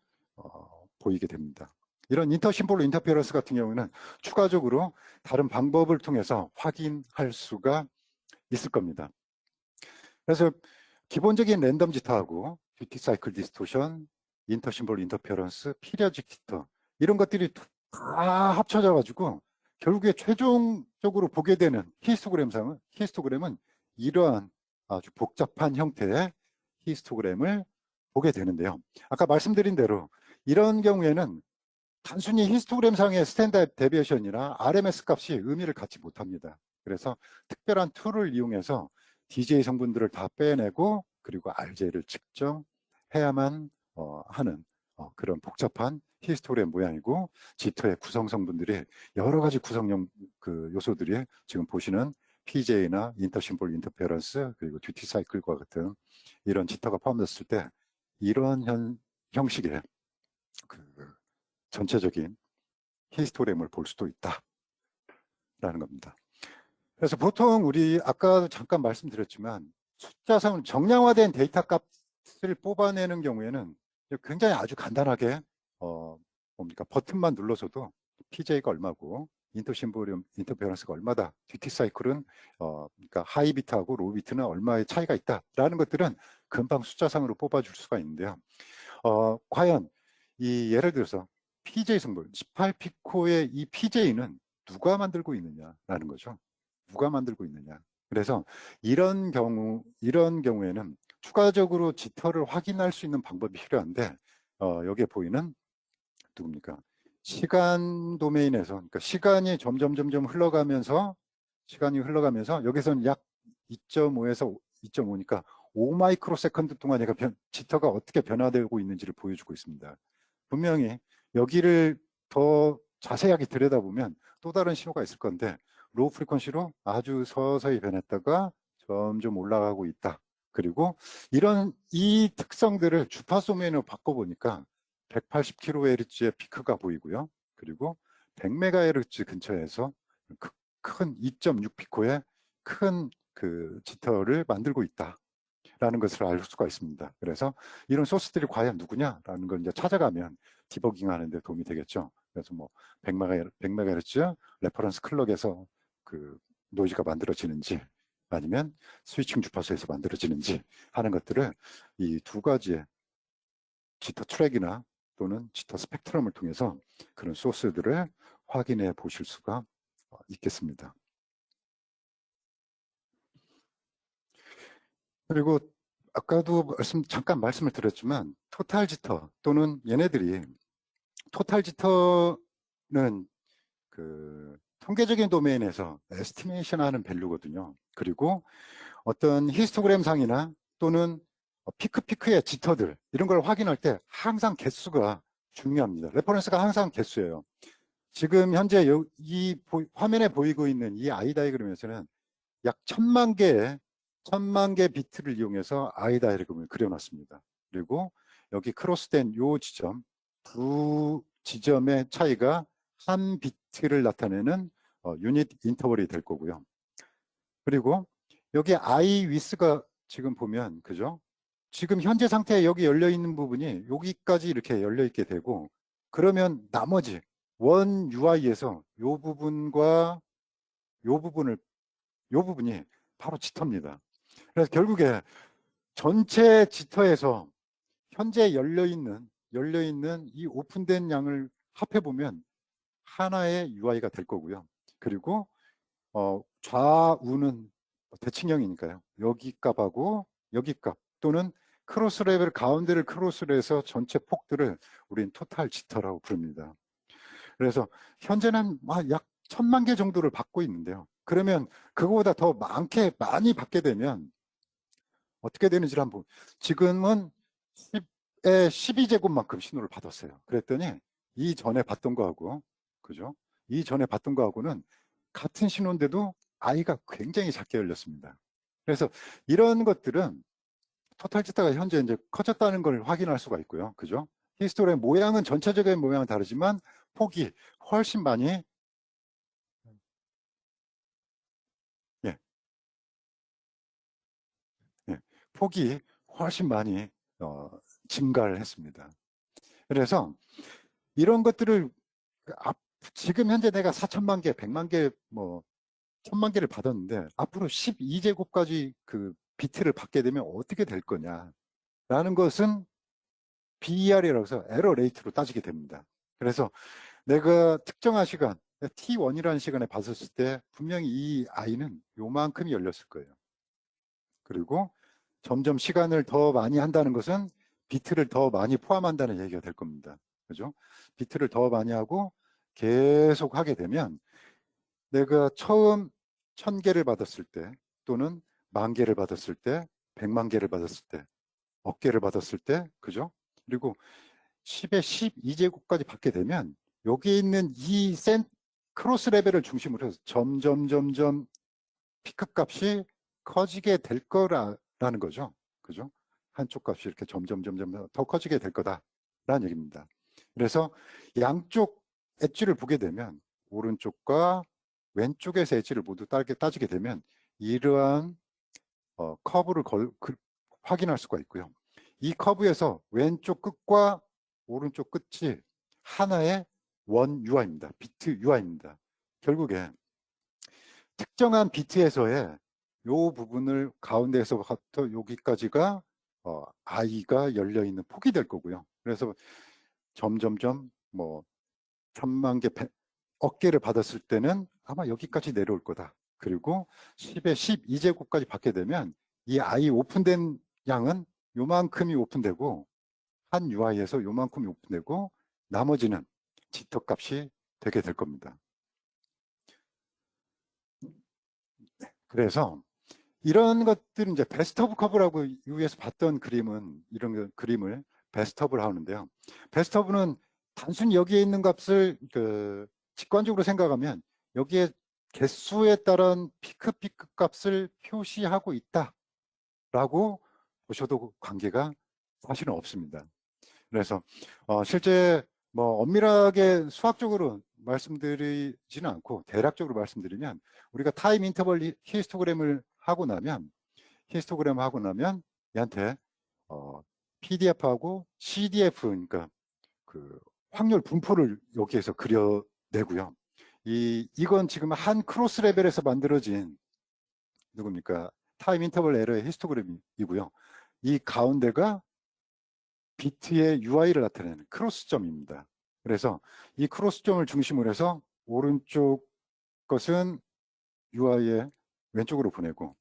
보이게 됩니다. 이런 인터심볼 인터페어런스 같은 경우는 추가적으로 다른 방법을 통해서 확인할 수가 있을 겁니다. 그래서 기본적인 랜덤 지터하고 듀티 사이클 디스토션, 인터심볼 인터페어런스, 피리어딕 지터 이런 것들이 다 합쳐져 가지고 결국에 최종적으로 보게 되는 히스토그램은 이러한 아주 복잡한 형태의 히스토그램을 보게 되는데요. 아까 말씀드린 대로 이런 경우에는 단순히 히스토그램 상의 스탠다드 데비에이션이나 RMS 값이 의미를 갖지 못합니다. 그래서 특별한 툴을 이용해서 DJ 성분들을 다 빼내고 그리고 RJ를 측정해야만 하는 그런 복잡한 히스토리의 모양이고, 지터의 구성 성분들이 여러 가지 구성용 그 요소들이 지금 보시는 PJ나 인터심볼 인터페어런스 그리고 듀티 사이클과 같은 이런 지터가 포함됐을 때 이런 형식의 그 전체적인 히스토그램을 볼 수도 있다라는 겁니다. 그래서 보통 우리 아까도 잠깐 말씀드렸지만 숫자상 정량화된 데이터 값을 뽑아내는 경우에는 굉장히 아주 간단하게 뭡니까 버튼만 눌러서도 PJ가 얼마고 인터심볼 인터페어런스가 얼마다, 듀티 사이클은 그러니까 하이 비트하고 로우 비트는 얼마의 차이가 있다라는 것들은 금방 숫자상으로 뽑아줄 수가 있는데요. 과연 이 예를 들어서 PJ 성분 18피코의 이 PJ는 누가 만들고 있느냐라는 거죠. 누가 만들고 있느냐. 그래서 이런 경우에는 추가적으로 지터를 확인할 수 있는 방법이 필요한데, 여기에 보이는 누굽니까? 시간 도메인에서, 그러니까 시간이 점점 흘러가면서 여기서는 약 2.5에서 2.5니까 5마이크로 세컨드 동안 얘가 지터가 어떻게 변화되고 있는지를 보여주고 있습니다. 분명히 여기를 더 자세하게 들여다보면 또 다른 신호가 있을 건데, 로우 프리퀀시로 아주 서서히 변했다가 점점 올라가고 있다. 그리고 이 특성들을 주파수 도메인으로 바꿔보니까 180kHz의 피크가 보이고요. 그리고 100MHz 근처에서 큰 2.6피코의 큰 그 지터를 만들고 있다라는 것을 알 수가 있습니다. 그래서 이런 소스들이 과연 누구냐라는 걸 이제 찾아가면 디버깅 하는데 도움이 되겠죠. 그래서 뭐 100MHz 레퍼런스 클럭에서 그 노이즈가 만들어지는지 아니면 스위칭 주파수에서 만들어지는지 하는 것들을 이 두 가지의 지터 트랙이나 또는 지터 스펙트럼을 통해서 그런 소스들을 확인해 보실 수가 있겠습니다. 그리고 아까도 잠깐 말씀을 드렸지만 토탈 지터 또는 얘네들이 토탈 지터는 그 통계적인 도메인에서 에스티메이션 하는 밸류거든요. 그리고 어떤 히스토그램 상이나 또는 피크의 지터들 이런 걸 확인할 때 항상 개수가 중요합니다. 레퍼런스가 항상 개수예요. 지금 현재 이 화면에 보이고 있는 이 아이 다이그램에서는 약 1000만 개 비트를 이용해서 아이 다이그램을 그려놨습니다. 그리고 여기 크로스된 요 지점, 두 지점의 차이가 한 비트를 나타내는 유닛 인터벌이 될 거고요. 그리고 여기 I 위스가 지금 보면 그죠? 지금 현재 상태에 여기 열려 있는 부분이 여기까지 이렇게 열려 있게 되고, 그러면 나머지 원 UI에서 요 부분과 요 부분이 바로 지터입니다. 그래서 결국에 전체 지터에서 현재 열려 있는 이 오픈된 양을 합해 보면 하나의 UI가 될 거고요. 그리고 좌우는 대칭형이니까요. 여기 값하고 여기 값 또는 크로스 레벨 가운데를 크로스를 해서 전체 폭들을 우린 토탈 지터라고 부릅니다. 그래서 현재는 약 1000만 개 정도를 받고 있는데요. 그러면 그거보다 더 많이 받게 되면 어떻게 되는지를 한번, 지금은 10의 12제곱만큼 신호를 받았어요. 그랬더니 이전에 받던 거하고, 그죠? 이전에 받던 거하고는 같은 신호인데도 I가 굉장히 작게 열렸습니다. 그래서 이런 것들은 토탈 지터가 현재 이제 커졌다는 걸 확인할 수가 있고요. 그죠? 히스토리의 모양은 전체적인 모양은 다르지만 폭이 훨씬 많이 폭이 훨씬 많이 증가를 했습니다. 그래서 이런 것들을 지금 현재 내가 4천만 개, 100만 개, 뭐 1000만 개를 받았는데 앞으로 12제곱까지 그 비트를 받게 되면 어떻게 될 거냐라는 것은 BER이라고 해서 에러 레이트로 따지게 됩니다. 그래서 내가 특정한 시간, T1이라는 시간에 봤을 때 분명히 이 I는 요만큼이 열렸을 거예요. 그리고 점점 시간을 더 많이 한다는 것은 비트를 더 많이 포함한다는 얘기가 될 겁니다. 그죠? 비트를 더 많이 하고 계속 하게 되면 내가 처음 1000개를 받았을 때 또는 10,000개를 받았을 때, 100만 개를 받았을 때, 억개를 받았을 때, 그죠? 그리고 10의 12제곱까지 받게 되면 여기에 있는 이 크로스 레벨을 중심으로 해서 점점 피크 값이 커지게 될 거라는 거죠. 그죠? 한쪽 값이 이렇게 점점 더 커지게 될 거다라는 얘기입니다. 그래서 양쪽 엣지를 보게 되면 오른쪽과 왼쪽에서 엣지를 모두 따지게 되면 이러한 커브를 확인할 수가 있고요. 이 커브에서 왼쪽 끝과 오른쪽 끝이 하나의 원 UI입니다. 비트 UI입니다. 결국에 특정한 비트에서의 요 부분을 가운데에서부터 여기까지가 I가 열려 있는 폭이 될 거고요. 그래서 점점점 뭐 1,000만 개, 억개를 받았을 때는 아마 여기까지 내려올 거다. 그리고 10의 12제곱까지 받게 되면 이 I 오픈된 양은 요만큼이 오픈되고 한 UI에서 요만큼이 오픈되고 나머지는 지터 값이 되게 될 겁니다. 그래서 이런 것들은 이제 베스트 오브 커브라고 위에서 봤던 그림은 이런 그림을 베스트 오브를 하는데요. 베스트 오브는 단순히 여기에 있는 값을 직관적으로 생각하면 여기에 개수에 따른 피크 값을 표시하고 있다라고 보셔도 관계가 사실은 없습니다. 그래서 실제 뭐 엄밀하게 수학적으로 말씀드리지는 않고 대략적으로 말씀드리면 우리가 타임 인터벌 히스토그램을 하고 나면 얘한테 PDF하고 CDF 그러니까 그 확률 분포를 여기에서 그려내고요. 이건 지금 한 크로스 레벨에서 만들어진 누굽니까? 타임 인터벌 에러의 히스토그램이고요. 이 가운데가 비트의 UI를 나타내는 크로스점입니다. 그래서 이 크로스점을 중심으로 해서 오른쪽 것은 UI의 왼쪽으로 보내고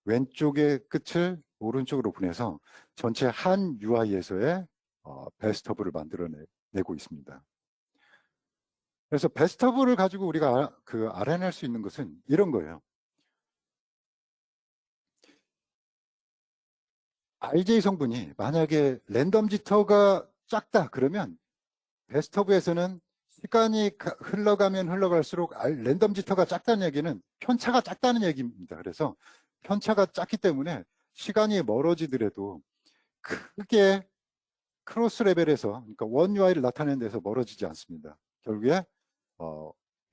왼쪽의 끝을 오른쪽으로 보내서 전체 한 UI에서의 베스트허브를 만들어내고 있습니다. 그래서 베스트허브를 가지고 우리가 알아낼 수 있는 것은 이런 거예요. RJ 성분이 만약에 랜덤 지터가 작다 그러면 베스트허브에서는 시간이 흘러가면 흘러갈수록 랜덤 지터가 작다는 얘기는 편차가 작다는 얘기입니다. 그래서 편차가 작기 때문에 시간이 멀어지더라도 크게 크로스 레벨에서 그러니까 원 UI를 나타내는 데서 멀어지지 않습니다. 결국에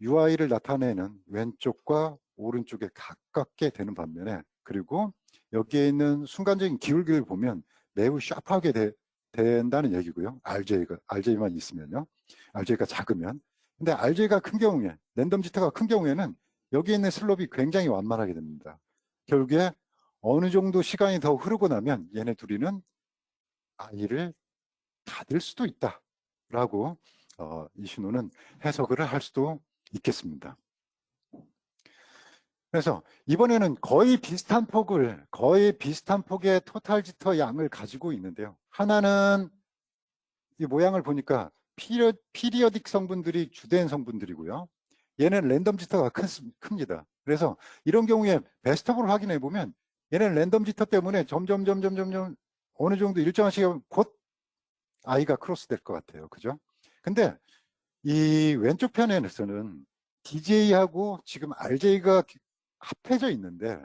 UI를 나타내는 왼쪽과 오른쪽에 가깝게 되는 반면에 그리고 여기에 있는 순간적인 기울기를 보면 매우 샤프하게 된다는 얘기고요. RJ만 있으면요. RJ가 작으면. 근데 RJ가 큰 경우에 랜덤 지터가 큰 경우에는 여기에 있는 슬롭이 굉장히 완만하게 됩니다. 결국에 어느 정도 시간이 더 흐르고 나면 얘네 둘이는 I를 닫을 수도 있다라고 이신호는 해석을 할 수도 있겠습니다. 그래서 이번에는 거의 비슷한 폭의 토탈 지터 양을 가지고 있는데요. 하나는 이 모양을 보니까 피리어딕 성분들이 주된 성분들이고요. 얘는 랜덤 지터가 큽니다. 그래서 이런 경우에 베스트업을 확인해 보면 얘는 랜덤 지터 때문에 점점 어느 정도 일정한 시간 곧 I가 크로스 될 것 같아요. 그죠? 근데 이 왼쪽 편에서는 DJ하고 지금 RJ가 합해져 있는데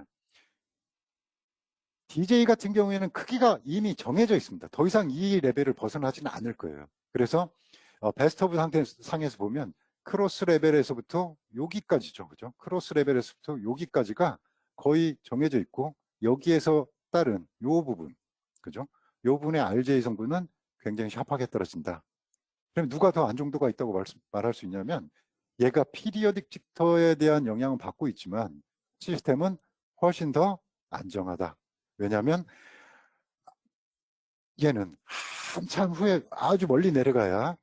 DJ 같은 경우에는 크기가 이미 정해져 있습니다. 더 이상 이 레벨을 벗어나지는 않을 거예요. 그래서 베스트 오브 상에서 보면 크로스 레벨에서부터 여기까지죠. 그죠? 크로스 레벨에서부터 여기까지가 거의 정해져 있고 여기에서 따른 요 부분, 그죠? 요 부분의 RJ 성분은 굉장히 샤프하게 떨어진다. 그럼 누가 더 안정도가 있다고 말할 수 있냐면 얘가 피리어딕 지터에 대한 영향은 받고 있지만 시스템은 훨씬 더 안정하다. 왜냐하면 얘는 한참 후에 아주 멀리 내려가야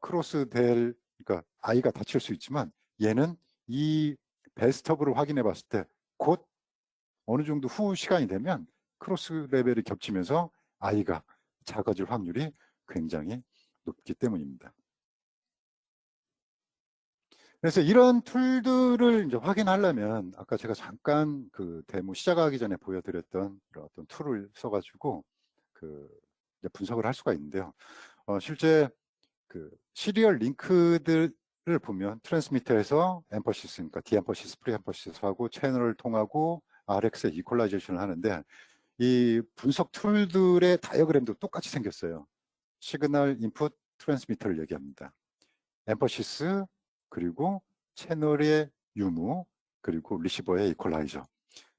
크로스 그러니까 I가 닫힐 수 있지만 얘는 이 베스트업을 확인해 봤을 때 곧 어느 정도 후 시간이 되면 크로스 레벨이 겹치면서 I가 작아질 확률이 굉장히 높기 때문입니다. 그래서 이런 툴들을 이제 확인하려면 아까 제가 잠깐 그 데모 시작하기 전에 보여드렸던 그런 어떤 툴을 써가지고 그 이제 분석을 할 수가 있는데요. 실제 그 시리얼 링크들을 보면 트랜스미터에서 엠퍼시스, 그러니까 디엠퍼시스, 프리엠퍼시스하고 채널을 통하고 RX의 이퀄라이제이션을 하는데 이 분석 툴들의 다이어그램도 똑같이 생겼어요. 시그널 인풋 트랜스미터를 얘기합니다. 엠퍼시스, 그리고 채널의 유무, 그리고 리시버의 이퀄라이저,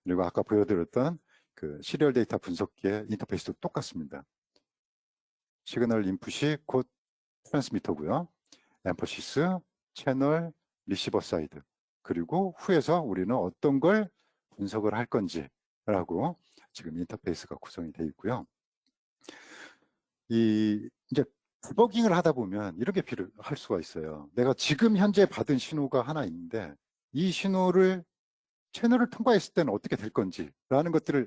그리고 아까 보여드렸던 그 시리얼 데이터 분석기의 인터페이스도 똑같습니다. 시그널 인풋이 곧 트랜스미터고요. 엠퍼시스, 채널, 리시버 사이드, 그리고 후에서 우리는 어떤 걸 분석을 할 건지라고 지금 인터페이스가 구성이 되어 있고요. 이제 디버깅을 하다 보면 이렇게 필요할 수가 있어요. 내가 지금 현재 받은 신호가 하나 있는데 이 신호를 채널을 통과했을 때는 어떻게 될 건지 라는 것들을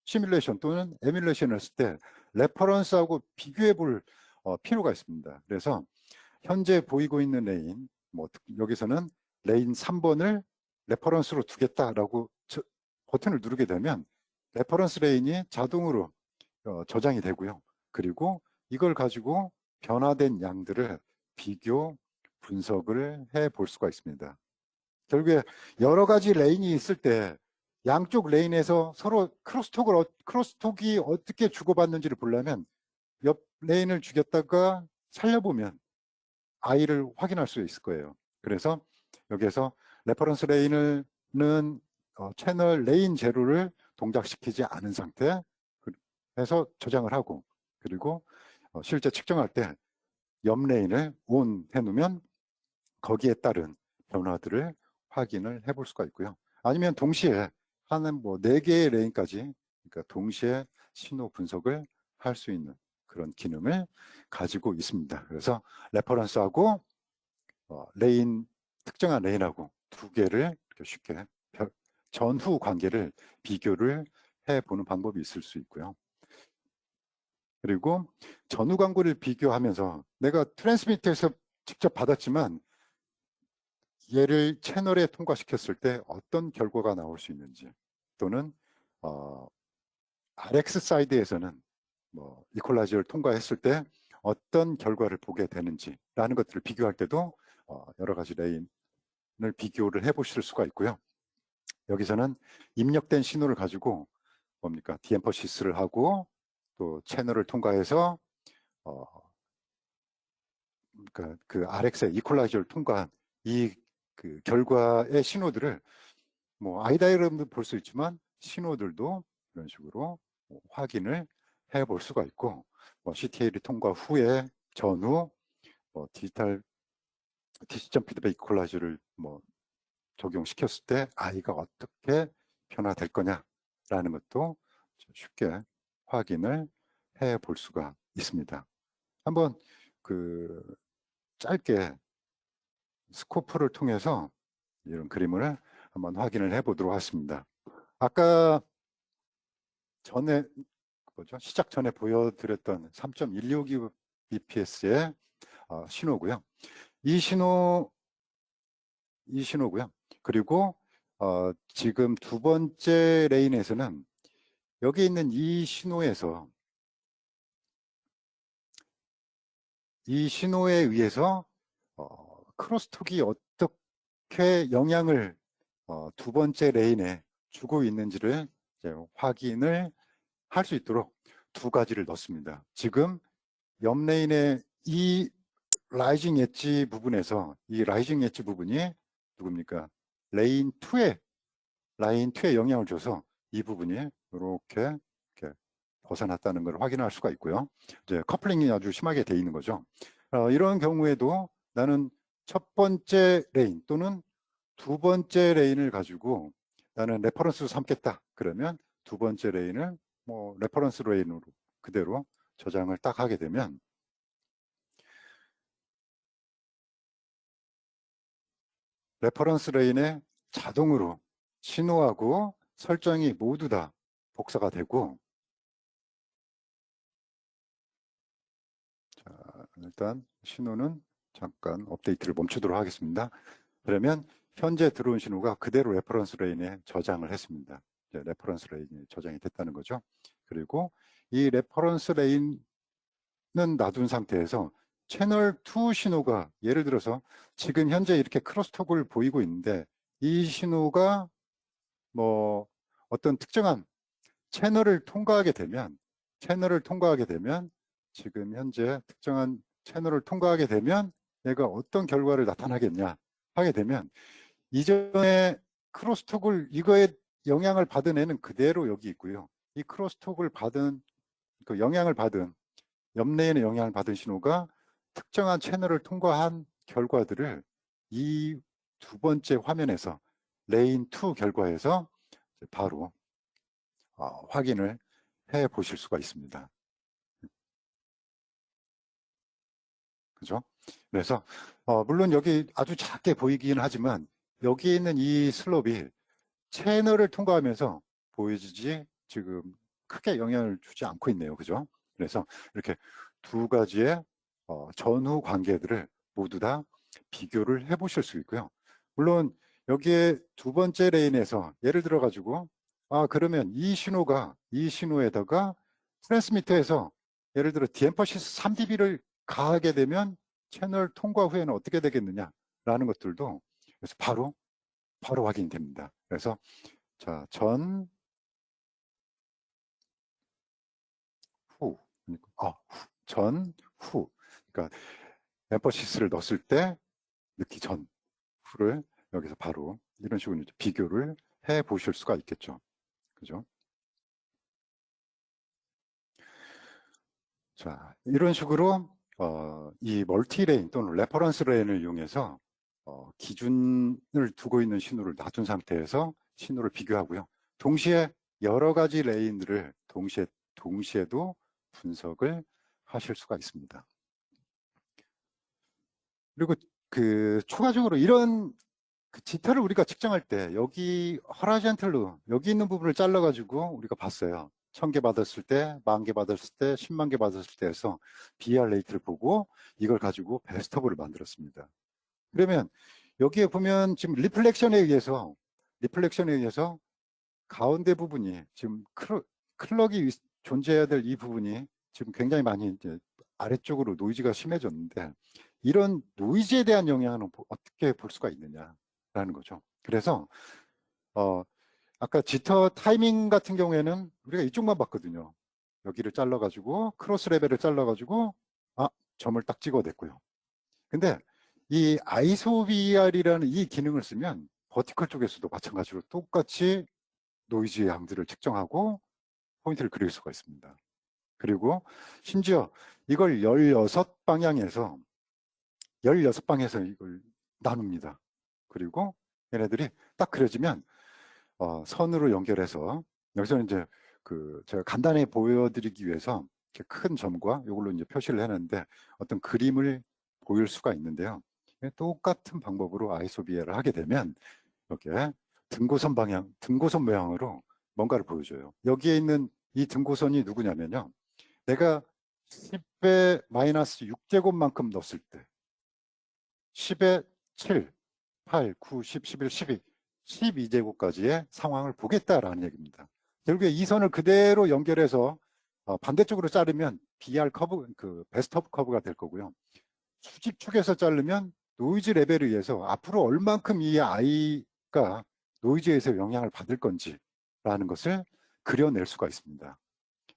시뮬레이션 또는 에뮬레이션을 했을 때 레퍼런스하고 비교해 볼 필요가 있습니다. 그래서 현재 보이고 있는 레인, 뭐 여기서는 레인 3번을 레퍼런스로 두겠다라고 버튼을 누르게 되면 레퍼런스 레인이 자동으로 저장이 되고요. 그리고 이걸 가지고 변화된 양들을 비교, 분석을 해 볼 수가 있습니다. 결국에 여러 가지 레인이 있을 때 양쪽 레인에서 서로 크로스톡이 어떻게 주고받는지를 보려면 옆 레인을 죽였다가 살려보면 I를 확인할 수 있을 거예요. 그래서 여기에서 레퍼런스 레인은 채널 레인 제로를 동작시키지 않은 상태 해서 저장을 하고, 그리고 실제 측정할 때 옆 레인을 ON 해놓으면 거기에 따른 변화들을 확인을 해볼 수가 있고요. 아니면 동시에 하는 뭐 4개의 레인까지, 그러니까 동시에 신호 분석을 할 수 있는 그런 기능을 가지고 있습니다. 그래서 레퍼런스하고 레인, 특정한 레인하고 2개를 이렇게 쉽게 전후 관계를 비교를 해보는 방법이 있을 수 있고요. 그리고 전후 광고를 비교하면서 내가 트랜스미터에서 직접 받았지만 얘를 채널에 통과시켰을 때 어떤 결과가 나올 수 있는지, 또는 RX 사이드에서는 뭐 이퀄라이저를 통과했을 때 어떤 결과를 보게 되는지라는 것들을 비교할 때도 여러 가지 레인을 비교를 해보실 수가 있고요. 여기서는 입력된 신호를 가지고 뭡니까? 디엠퍼시스를 하고 또 채널을 통과해서 그러니까 그 RX의 이퀄라이저를 통과한 이 그 결과의 신호들을 뭐 아이다이그램도 볼 수 있지만 신호들도 이런 식으로 확인을 해볼 수가 있고, 뭐 CTL이 통과 후에 전후 디지털 피드백 이퀄라이저를 뭐 적용시켰을 때 I가 어떻게 변화될 거냐라는 것도 쉽게 확인을 해볼 수가 있습니다. 한번 그 짧게 스코프를 통해서 이런 그림을 한번 확인을 해보도록 하겠습니다. 아까 전에 시작 전에 보여드렸던 3.169bps의 신호고요. 이 신호고요. 그리고 지금 두 번째 레인에서는 여기 있는 이 신호에서 이 신호에 의해서 크로스톡이 어떻게 영향을 두 번째 레인에 주고 있는지를 이제 확인을 할 수 있도록 2가지를 넣습니다. 지금 옆 레인의 이 라이징 엣지 부분에서 이 라이징 엣지 부분이 누굽니까? 레인 2에 영향을 줘서 이 부분이 이렇게 벗어났다는 걸 확인할 수가 있고요. 이제 커플링이 아주 심하게 돼 있는 거죠. 이런 경우에도 나는 첫 번째 레인 또는 두 번째 레인을 가지고 나는 레퍼런스로 삼겠다. 그러면 두 번째 레인을 뭐 레퍼런스 레인으로 그대로 저장을 딱 하게 되면 레퍼런스 레인에 자동으로 신호하고 설정이 모두 다 복사가 되고, 자, 일단 신호는 잠깐 업데이트를 멈추도록 하겠습니다. 그러면 현재 들어온 신호가 그대로 레퍼런스 레인에 저장을 했습니다. 레퍼런스 레인이 저장이 됐다는 거죠. 그리고 이 레퍼런스 레인은 놔둔 상태에서 채널 2 신호가 예를 들어서 지금 현재 이렇게 크로스톡을 보이고 있는데 이 신호가 뭐 어떤 특정한 채널을 통과하게 되면 지금 현재 특정한 채널을 통과하게 되면 얘가 어떤 결과를 나타나겠냐 하게 되면 이전에 크로스톡을 이거에 영향을 받은 애는 그대로 여기 있고요. 이 크로스톡을 받은 그 영향을 받은 옆레인에 영향을 받은 신호가 특정한 채널을 통과한 결과들을 이 두 번째 화면에서 레인 2 결과에서 바로 확인을 해 보실 수가 있습니다. 그죠? 그래서 물론 여기 아주 작게 보이긴 하지만 여기 있는 이 슬롭이 채널을 통과하면서 보여지지 지금 크게 영향을 주지 않고 있네요. 그죠? 그래서 이렇게 두 가지의 전후 관계들을 모두 다 비교를 해 보실 수 있고요. 물론 여기에 두 번째 레인에서 예를 들어 가지고 그러면 이 신호에다가 트랜스미터에서 예를 들어 디엠퍼시스 3dB를 가하게 되면 채널 통과 후에는 어떻게 되겠느냐라는 것들도 그래서 바로 확인이 됩니다. 그래서 자, 후, 후. 그러니까 엠퍼시스를 넣었을 때 넣기 전, 후를 여기서 바로 이런 식으로 이제 비교를 해 보실 수가 있겠죠. 그죠? 자, 이런 식으로 이 멀티레인 또는 레퍼런스 레인을 이용해서 기준을 두고 있는 신호를 놔둔 상태에서 신호를 비교하고요. 동시에 여러 가지 레인들을 동시에도 분석을 하실 수가 있습니다. 그리고 그 추가적으로 이런 그 지터를 우리가 측정할 때 여기 허라이젠틀로 여기 있는 부분을 잘라 가지고 우리가 봤어요. 1000개 받았을 때, 10,000개 받았을 때, 10만 개 받았을 때 해서 BR 레이트를 보고 이걸 가지고 베스트오브를 만들었습니다. 그러면 여기에 보면 지금 리플렉션에 의해서 가운데 부분이 지금 클럭이 존재해야 될 이 부분이 지금 굉장히 많이 이제 아래쪽으로 노이즈가 심해졌는데 이런 노이즈에 대한 영향은 어떻게 볼 수가 있느냐라는 거죠. 그래서 아까 지터 타이밍 같은 경우에는 우리가 이쪽만 봤거든요. 여기를 잘라가지고 크로스 레벨을 잘라가지고 점을 딱 찍어냈고요. 근데 이 아이소비알이라는 이 기능을 쓰면 버티컬 쪽에서도 마찬가지로 똑같이 노이즈 양들을 측정하고 포인트를 그릴 수가 있습니다. 그리고 심지어 이걸 16방향에서 이걸 나눕니다. 그리고 얘네들이 딱 그려지면 선으로 연결해서 여기서는 이제 제가 간단히 보여드리기 위해서 이렇게 큰 점과 이걸로 이제 표시를 해놨는데 어떤 그림을 보일 수가 있는데요. 똑같은 방법으로 아이소비에를 하게 되면 이렇게 등고선 모양으로 뭔가를 보여줘요. 여기에 있는 이 등고선이 누구냐면요. 내가 10의 마이너스 6제곱만큼 넣었을 때 10의 7, 8, 9, 10, 11, 12, 12제곱까지의 상황을 보겠다라는 얘기입니다. 결국에 이 선을 그대로 연결해서 반대쪽으로 자르면 BR 커브, 베스트 오브 커브가 될 거고요. 수직축에서 자르면 노이즈 레벨에 의해서 앞으로 얼만큼 이 아이가 노이즈에서 영향을 받을 건지라는 것을 그려낼 수가 있습니다.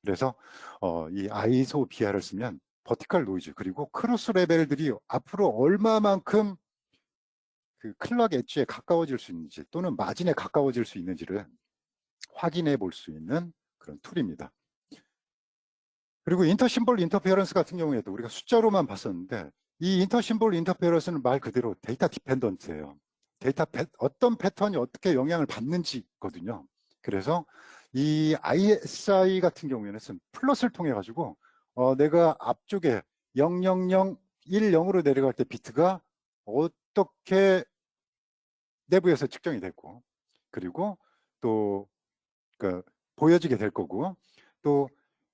그래서 이 아이소 BR을 쓰면 버티컬 노이즈 그리고 크로스 레벨들이 앞으로 얼마만큼 그 클럭 엣지에 가까워질 수 있는지 또는 마진에 가까워질 수 있는지를 확인해 볼 수 있는 그런 툴입니다. 그리고 인터심볼 인터페어런스 같은 경우에도 우리가 숫자로만 봤었는데 이 인터심볼 인터페어런스는 말 그대로 데이터 디펜던트예요. 어떤 패턴이 어떻게 영향을 받는지거든요. 그래서 이 ISI 같은 경우에는 플러스를 통해 가지고 내가 앞쪽에 000 10으로 내려갈 때 비트가 어떻게 내부에서 측정이 됐고 그리고 또 보여지게 될 거고 또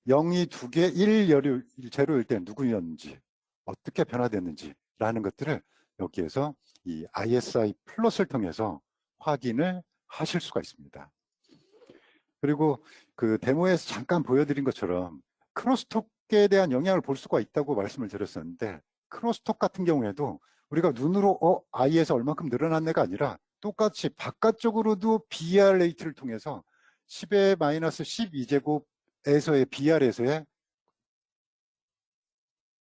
0이 2개, 1, 0일 때 누구였는지 어떻게 변화됐는지 라는 것들을 여기에서 이 ISI 플러스를 통해서 확인을 하실 수가 있습니다. 그리고 그 데모에서 잠깐 보여드린 것처럼 크로스톡에 대한 영향을 볼 수가 있다고 말씀을 드렸었는데, 크로스톡 같은 경우에도 우리가 눈으로 I에서 얼만큼 늘어났네가 아니라 똑같이 바깥쪽으로도 BR 레이트를 통해서 10의 마이너스 12제곱에서의 BR에서의,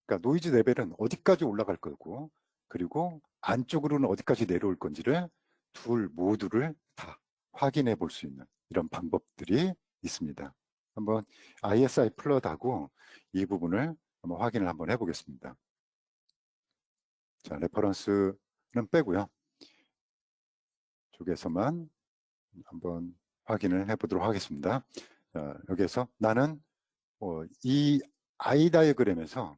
그러니까 노이즈 레벨은 어디까지 올라갈 거고, 그리고 안쪽으로는 어디까지 내려올 건지를 둘 모두를 다 확인해 볼 수 있는 이런 방법들이 있습니다. 한번 ISI 플러드하고 이 부분을 한번 확인을 한번 해보겠습니다. 자, 레퍼런스는 빼고요. 쪽에서만 한번 확인을 해보도록 하겠습니다. 자, 여기에서 나는 이 I 다이어그램에서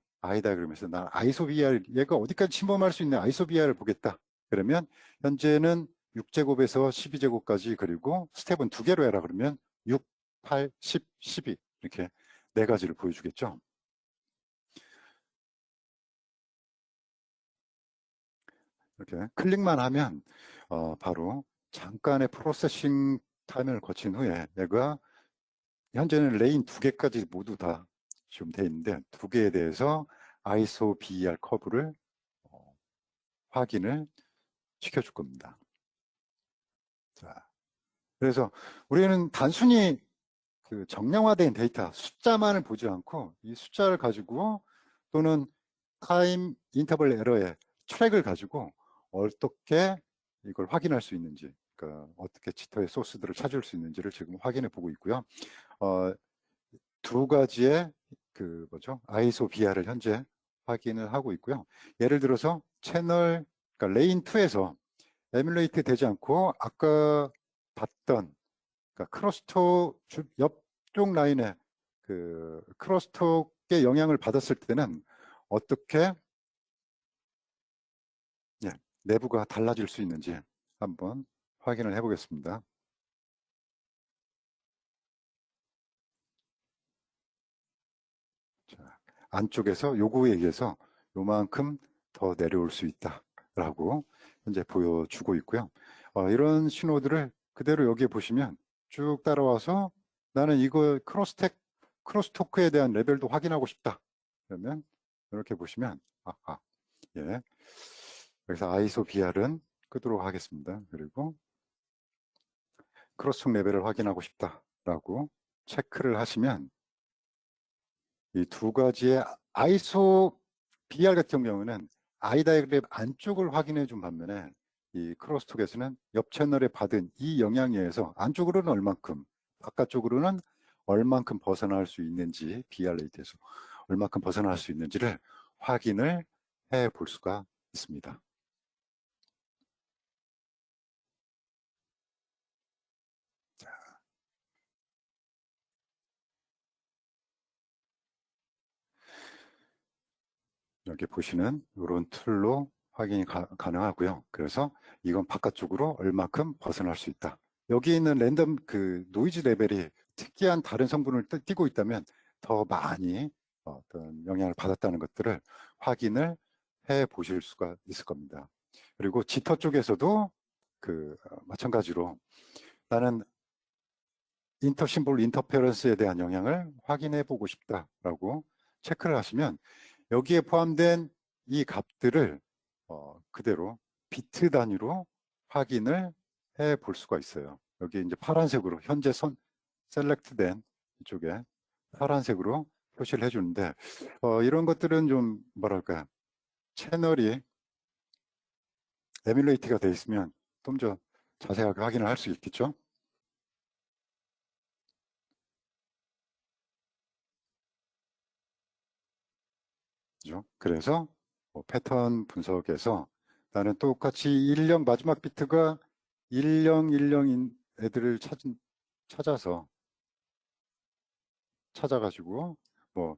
난 아이소비알, 얘가 어디까지 침범할 수 있는 아이소비알을 보겠다. 그러면 현재는 6제곱에서 12제곱까지, 그리고 스텝은 2개로 해라. 그러면 6, 8, 10, 12 이렇게 4가지를 보여주겠죠. 이렇게 클릭만 하면 바로 잠깐의 프로세싱 타임을 거친 후에 얘가 현재는 레인 2개까지 모두 다 지금 돼 있는데 2개에 대해서 ISO BER 커브를 확인을 시켜줄 겁니다. 자, 그래서 우리는 단순히 그 정량화된 데이터 숫자만을 보지 않고 이 숫자를 가지고 또는 타임 인터벌 에러의 트랙을 가지고 어떻게 이걸 확인할 수 있는지, 그러니까 어떻게 지터의 소스들을 찾을 수 있는지를 지금 확인해 보고 있고요. 2가지의 그 ISO BR을 현재 확인을 하고 있고요. 예를 들어서 채널, 그러니까 레인 2에서 에뮬레이트 되지 않고 아까 봤던, 그러니까 크로스톡 옆쪽 라인에 그 크로스톡의 영향을 받았을 때는 어떻게 내부가 달라질 수 있는지 한번 확인을 해보겠습니다. 자, 안쪽에서 요구에 의해서 요만큼 더 내려올 수 있다라고 현재 보여주고 있고요. 이런 신호들을 그대로 여기에 보시면 쭉 따라와서 나는 이거 크로스토크에 대한 레벨도 확인하고 싶다. 그러면 이렇게 보시면 예. 여기서 ISO BR은 끄도록 하겠습니다. 그리고 크로스톡 레벨을 확인하고 싶다라고 체크를 하시면 이 2가지의 ISO BR 같은 경우는 I 다이어그램 안쪽을 확인해 준 반면에 이 크로스톡에서는 옆 채널에 받은 이 영향에 의해서 안쪽으로는 얼만큼, 바깥쪽으로는 얼만큼 벗어날 수 있는지, BR 레이트에서 얼만큼 벗어날 수 있는지를 확인을 해 볼 수가 있습니다. 여기 보시는 이런 툴로 확인이 가능하고요. 그래서 이건 바깥쪽으로 얼마큼 벗어날 수 있다. 여기 있는 랜덤 그 노이즈 레벨이 특이한 다른 성분을 띠고 있다면 더 많이 어떤 영향을 받았다는 것들을 확인을 해 보실 수가 있을 겁니다. 그리고 지터 쪽에서도 그 마찬가지로 나는 인터심볼 인터페런스에 대한 영향을 확인해 보고 싶다라고 체크를 하시면 여기에 포함된 이 값들을 그대로 비트 단위로 확인을 해 볼 수가 있어요. 여기 이제 파란색으로 현재 셀렉트된 이쪽에 파란색으로 표시를 해주는데 이런 것들은 좀 뭐랄까 채널이 에뮬레이트가 되어 있으면 좀 더 자세하게 확인을 할 수 있겠죠. 그죠? 그래서 패턴 분석에서 나는 똑같이 10 마지막 비트가 1010인 애들을 찾아가지고 뭐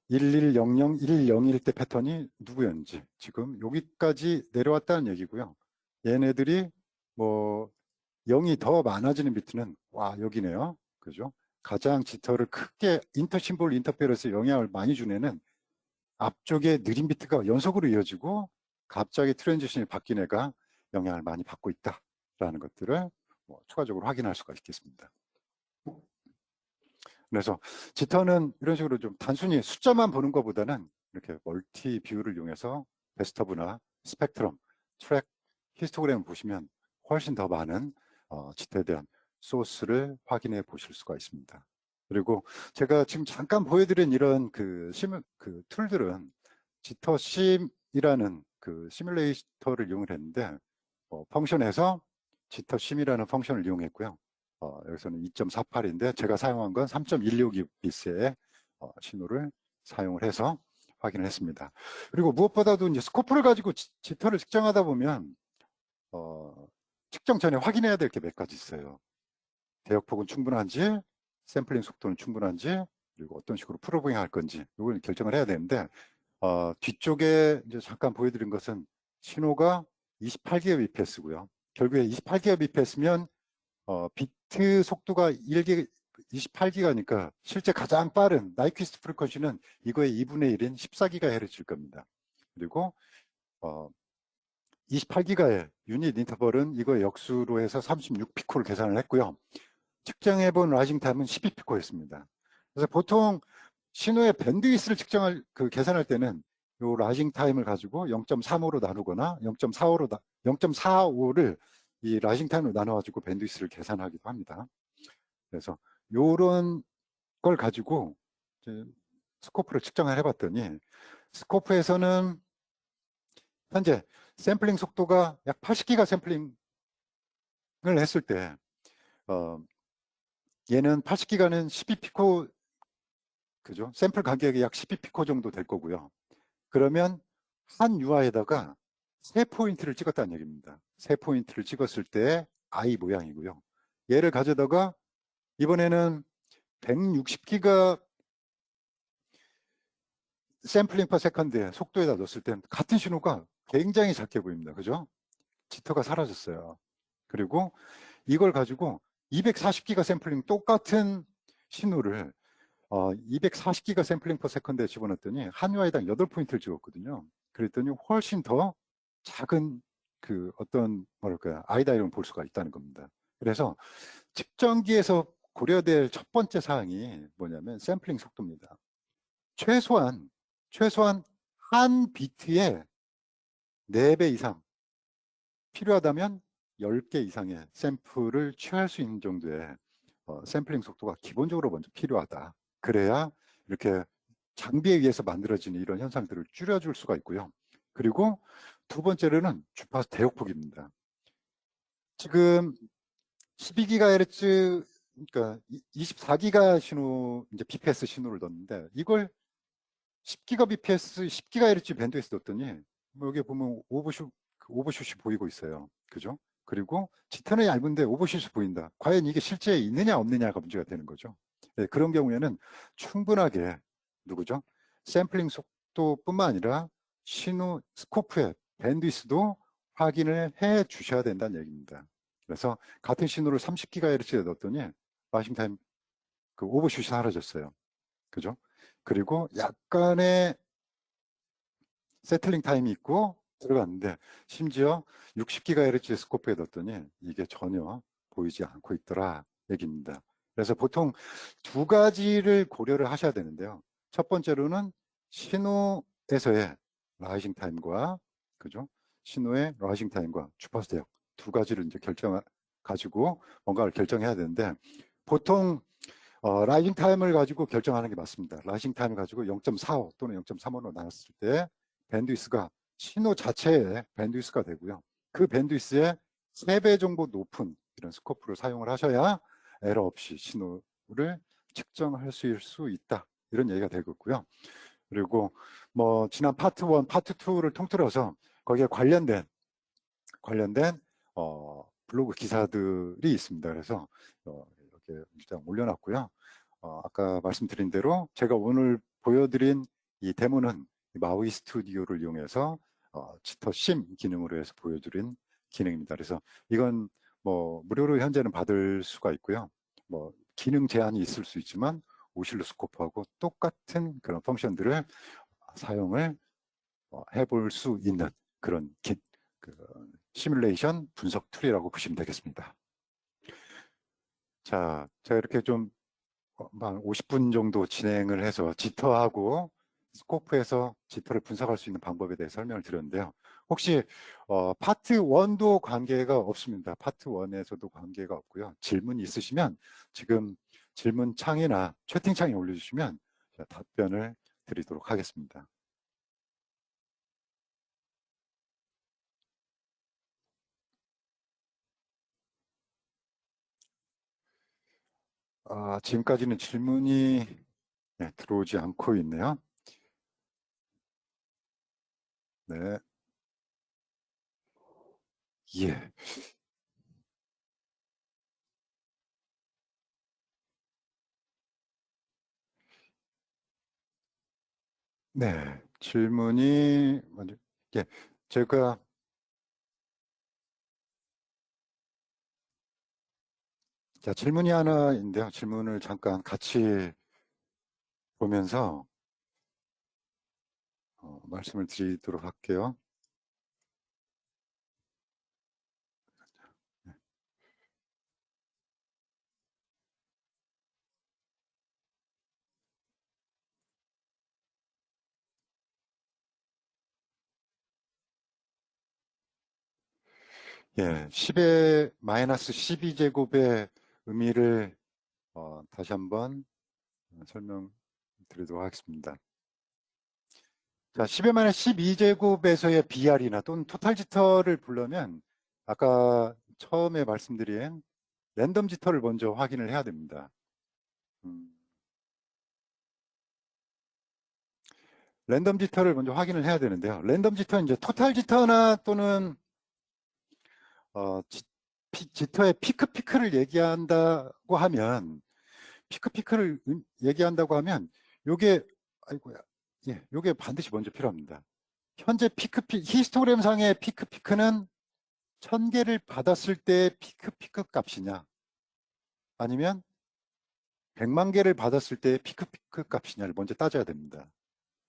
1100, 101일 때 패턴이 누구였는지 지금 여기까지 내려왔다는 얘기고요. 얘네들이 뭐 0이 더 많아지는 비트는 여기네요. 그죠? 가장 지터를 크게 인터심볼 인터페어런스에 영향을 많이 준 애는 앞쪽에 느린 비트가 연속으로 이어지고 갑자기 트랜지션이 바뀐 애가 영향을 많이 받고 있다라는 것들을 추가적으로 확인할 수가 있겠습니다. 그래서 지터는 이런 식으로 좀 단순히 숫자만 보는 것보다는 이렇게 멀티 뷰를 이용해서 베스터브나 스펙트럼, 트랙, 히스토그램을 보시면 훨씬 더 많은 지터에 대한 소스를 확인해 보실 수가 있습니다. 그리고 제가 지금 잠깐 보여드린 이런 그 툴들은 지터 심이라는 그 시뮬레이터를 이용을 했는데 펑션에서 지터 심이라는 펑션을 이용했고요. 여기서는 2.48인데 제가 사용한 건 3.16bits의 신호를 사용을 해서 확인을 했습니다. 그리고 무엇보다도 이제 스코프를 가지고 지터를 측정하다 보면 측정 전에 확인해야 될 게 몇 가지 있어요. 대역폭은 충분한지, 샘플링 속도는 충분한지, 그리고 어떤 식으로 프로그램 할 건지 이걸 결정을 해야 되는데 뒤쪽에 이제 잠깐 보여드린 것은 신호가 28GBps고요. 결국에 28GBps면 비트 속도가 28기가니까 실제 가장 빠른 나이퀴스트 프리퀀시는 이거의 2분의 1인 14GHz일 겁니다. 그리고 28기가의 유닛 인터벌은 이거의 역수로 해서 36피코를 계산을 했고요. 측정해본 라이징 타임은 12피코였습니다. 그래서 보통 신호의 밴드위스를 계산할 때는 이 라이징 타임을 가지고 0.35로 나누거나 0.45를 이 라이징 타임으로 나눠가지고 밴드위스를 계산하기도 합니다. 그래서 이런 걸 가지고 스코프를 측정을 해봤더니 스코프에서는 현재 샘플링 속도가 약 80기가 샘플링을 했을 때 얘는 80기가는 12피코 그죠? 샘플 간격이 약 12피코 정도 될 거고요. 그러면 한 유아에다가 3포인트를 찍었다는 얘기입니다. 3포인트를 찍었을 때 I 모양이고요. 얘를 가져다가 이번에는 160기가 샘플링 퍼 세컨드의 속도에다 넣었을 때 같은 신호가 굉장히 작게 보입니다. 그죠? 지터가 사라졌어요. 그리고 이걸 가지고 240기가 샘플링 똑같은 신호를 240기가 샘플링 퍼 세컨드에 집어넣었더니 한 유아에당 8포인트를 찍었거든요. 그랬더니 훨씬 더 작은 그 어떤 뭐랄까요 아이다이를 볼 수가 있다는 겁니다. 그래서 측정기에서 고려될 첫 번째 사항이 뭐냐면 샘플링 속도입니다. 최소한 한 비트에 4배 이상 필요하다면 10개 이상의 샘플을 취할 수 있는 정도의 샘플링 속도가 기본적으로 먼저 필요하다. 그래야 이렇게 장비에 의해서 만들어지는 이런 현상들을 줄여줄 수가 있고요. 그리고 두 번째로는 주파수 대역폭입니다. 지금 12GHz, 그러니까 24기가 신호, 이제 BPS 신호를 넣었는데 이걸 10기가 BPS, 10GHz 밴드에서 넣었더니 뭐 여기 보면 오버슛이 보이고 있어요. 그죠? 그리고 지터는 얇은데 오버슛이 보인다. 과연 이게 실제 있느냐 없느냐가 문제가 되는 거죠. 네, 그런 경우에는 충분하게 누구죠? 샘플링 속도뿐만 아니라 신호 스코프의 밴드위스도 확인을 해 주셔야 된다는 얘기입니다. 그래서 같은 신호를 30GHz에 넣었더니 라이징 타임 그 오버슛이 사라졌어요. 그죠? 그리고 약간의 세틀링 타임이 있고 들어갔는데 심지어 60GHz 스코프에 넣었더니 이게 전혀 보이지 않고 있더라 얘기입니다. 그래서 보통 두 가지를 고려를 하셔야 되는데요. 첫 번째로는 신호에서의 라이징 타임과 그죠? 신호의 라이징 타임과 주파수 대역 두 가지를 이제 가지고 뭔가를 결정해야 되는데 보통 라이징 타임을 가지고 결정하는 게 맞습니다. 라이징 타임을 가지고 0.45 또는 0.35로 나눴을 때 밴드위스가 신호 자체의 밴드위스가 되고요. 그 밴드위스의 3배 정도 높은 이런 스코프를 사용을 하셔야 에러 없이 신호를 측정할 수 있다. 이런 얘기가 되겠고요. 그리고 뭐 지난 파트 1, 파트 2를 통틀어서 거기에 관련된 블로그 기사들이 있습니다. 그래서 이렇게 일단 올려놨고요. 아까 말씀드린 대로 제가 오늘 보여드린 이 데모는 마우이 스튜디오를 이용해서 지터 심 기능으로 해서 보여드린 기능입니다. 그래서 이건 뭐 무료로 현재는 받을 수가 있고요. 뭐 기능 제한이 있을 수 있지만 오실로스코프하고 똑같은 그런 펑션들을 사용을 해볼 수 있는 그런 그 시뮬레이션 분석 툴이라고 보시면 되겠습니다. 자, 제가 이렇게 좀 한 50분 정도 진행을 해서 지터하고 스코프에서 지터를 분석할 수 있는 방법에 대해 설명을 드렸는데요. 혹시 파트 1도 관계가 없습니다. 파트 1에서도 관계가 없고요. 질문이 있으시면 지금 질문 창이나 채팅창에 올려주시면 제가 답변을 드리도록 하겠습니다. 지금까지는 질문이 들어오지 않고 있네요. 네. 예. 네. 질문이 먼저, 예. 제가 자, 질문이 하나 있는데요. 질문을 잠깐 같이 보면서 말씀을 드리도록 할게요. 예, 10의 마이너스 12제곱의 의미를 다시 한번 설명드리도록 하겠습니다. 자, 10의 마이너스 12제곱에서의 BR이나 또는 토탈 지터를 보려면 아까 처음에 말씀드린 랜덤 지터를 먼저 확인을 해야 됩니다. 랜덤 지터를 먼저 확인을 해야 되는데요. 랜덤 지터는 이제 토탈 지터나 또는 지터의 피크를 얘기한다고 하면 피크를 얘기한다고 하면 요게 아이고야 요게 반드시 먼저 필요합니다. 현재 히스토그램 상의 피크는 1000개를 받았을 때 피크 값이냐 아니면 100만 개를 받았을 때 피크 값이냐를 먼저 따져야 됩니다.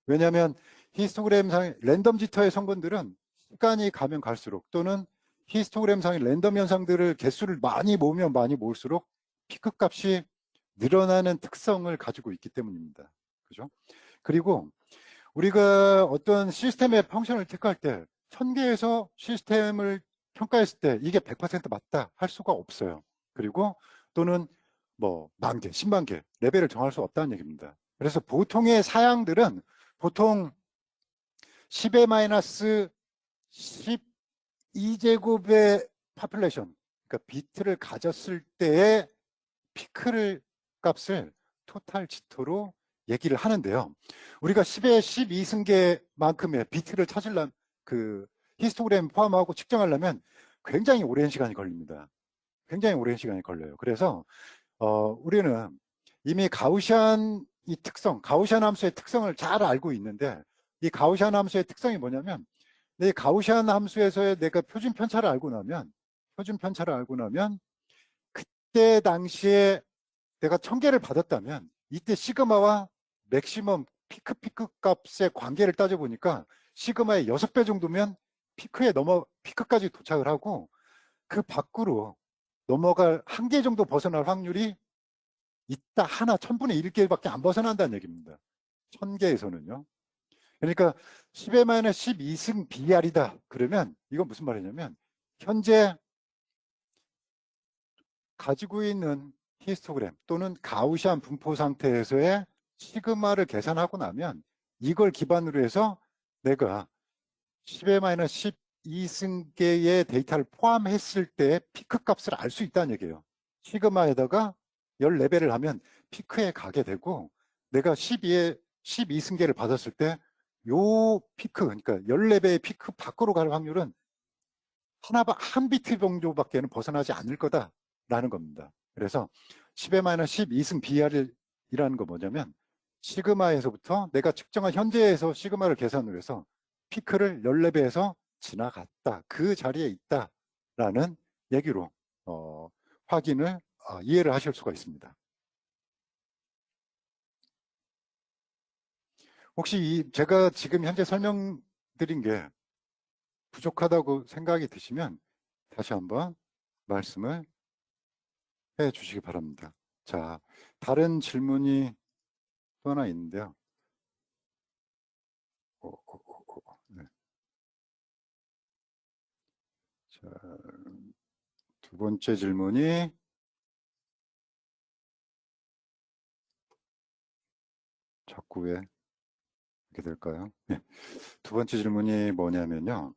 왜냐하면 히스토그램 상의 랜덤 지터의 성분들은 시간이 가면 갈수록 또는 히스토그램 상의 랜덤 현상들을 개수를 많이 모으면 많이 모을수록 피크 값이 늘어나는 특성을 가지고 있기 때문입니다. 그죠? 그리고 우리가 어떤 시스템의 펑션을 체크할 때 1000개에서 시스템을 평가했을 때 이게 100% 맞다 할 수가 없어요. 그리고 또는 뭐 10,000개, 10만 개 레벨을 정할 수 없다는 얘기입니다. 그래서 보통의 사양들은 보통 10의 마이너스 12제곱의 파퓰레이션, 그러니까 비트를 가졌을 때의 피크를 값을 토탈 지터로 얘기를 하는데요. 우리가 10의 12승계만큼의 비트를 찾으려면 그 히스토그램 포함하고 측정하려면 굉장히 오랜 시간이 걸립니다. 굉장히 오랜 시간이 걸려요. 그래서 우리는 이미 가우시안 이 특성, 가우시안 함수의 특성을 잘 알고 있는데 이 가우시안 함수의 특성이 뭐냐면 내 가우시안 함수에서의 내가 표준 편차를 알고 나면 그때 당시에 내가 1000개를 받았다면 이때 시그마와 맥시멈 피크 값의 관계를 따져보니까 시그마의 6배 정도면 피크까지 도착을 하고 그 밖으로 넘어갈 한 개 정도 벗어날 확률이 있다. 하나 1000분의 1개밖에 안 벗어난다는 얘기입니다. 1000개에서는요. 그러니까 10의 마이너스 12승 BR이다. 그러면 이건 무슨 말이냐면 현재 가지고 있는 히스토그램 또는 가우시안 분포 상태에서의 시그마를 계산하고 나면 이걸 기반으로 해서 내가 10의 마이너스 12승계의 데이터를 포함했을 때 피크 값을 알 수 있다는 얘기예요. 시그마에다가 14배를 하면 피크에 가게 되고 내가 12승계를 받았을 때 요 피크, 그러니까 14배의 피크 밖으로 갈 확률은 한 비트 정도밖에는 벗어나지 않을 거다라는 겁니다. 그래서 10의 마이너스 12승 BR이라는 거 뭐냐면 시그마에서부터 내가 측정한 현재에서 시그마를 계산을 해서 피크를 14배에서 지나갔다. 그 자리에 있다라는 얘기로 이해를 하실 수가 있습니다. 혹시 제가 지금 현재 설명드린 게 부족하다고 생각이 드시면 다시 한번 말씀을 해 주시기 바랍니다. 자, 다른 질문이 또 하나 있는데요. 네. 자, 두 번째 질문이 자꾸 왜 이렇게 될까요? 네. 두 번째 질문이 뭐냐면요.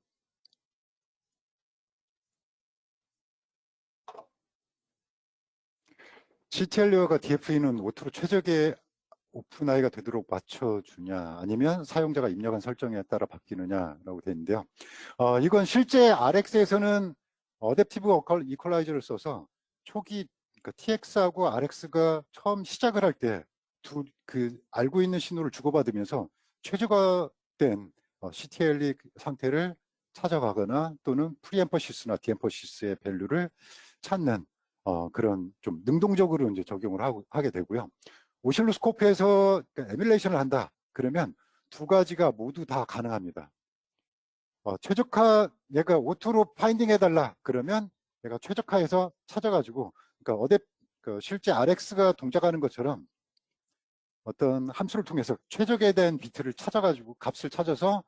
CTLU와 DFE는 오토로 최적의 오픈 아이가 되도록 맞춰주냐, 아니면 사용자가 입력한 설정에 따라 바뀌느냐라고 되어 있는데요. 이건 실제 RX에서는 어댑티브 이퀄라이저를 써서 초기 그러니까 TX하고 RX가 처음 시작을 할 때 알고 있는 신호를 주고받으면서 최적화된 CTLE 상태를 찾아가거나 또는 프리엠퍼시스나 디엠퍼시스의 밸류를 찾는 그런 좀 능동적으로 이제 적용을 하게 되고요. 오실로스코프에서 에뮬레이션을 한다. 그러면 두 가지가 모두 다 가능합니다. 최적화 얘가 오토로 파인딩 해달라. 그러면 얘가 최적화해서 찾아가지고 그러니까 실제 RX가 동작하는 것처럼 어떤 함수를 통해서 최적에 대한 비트를 찾아가지고 값을 찾아서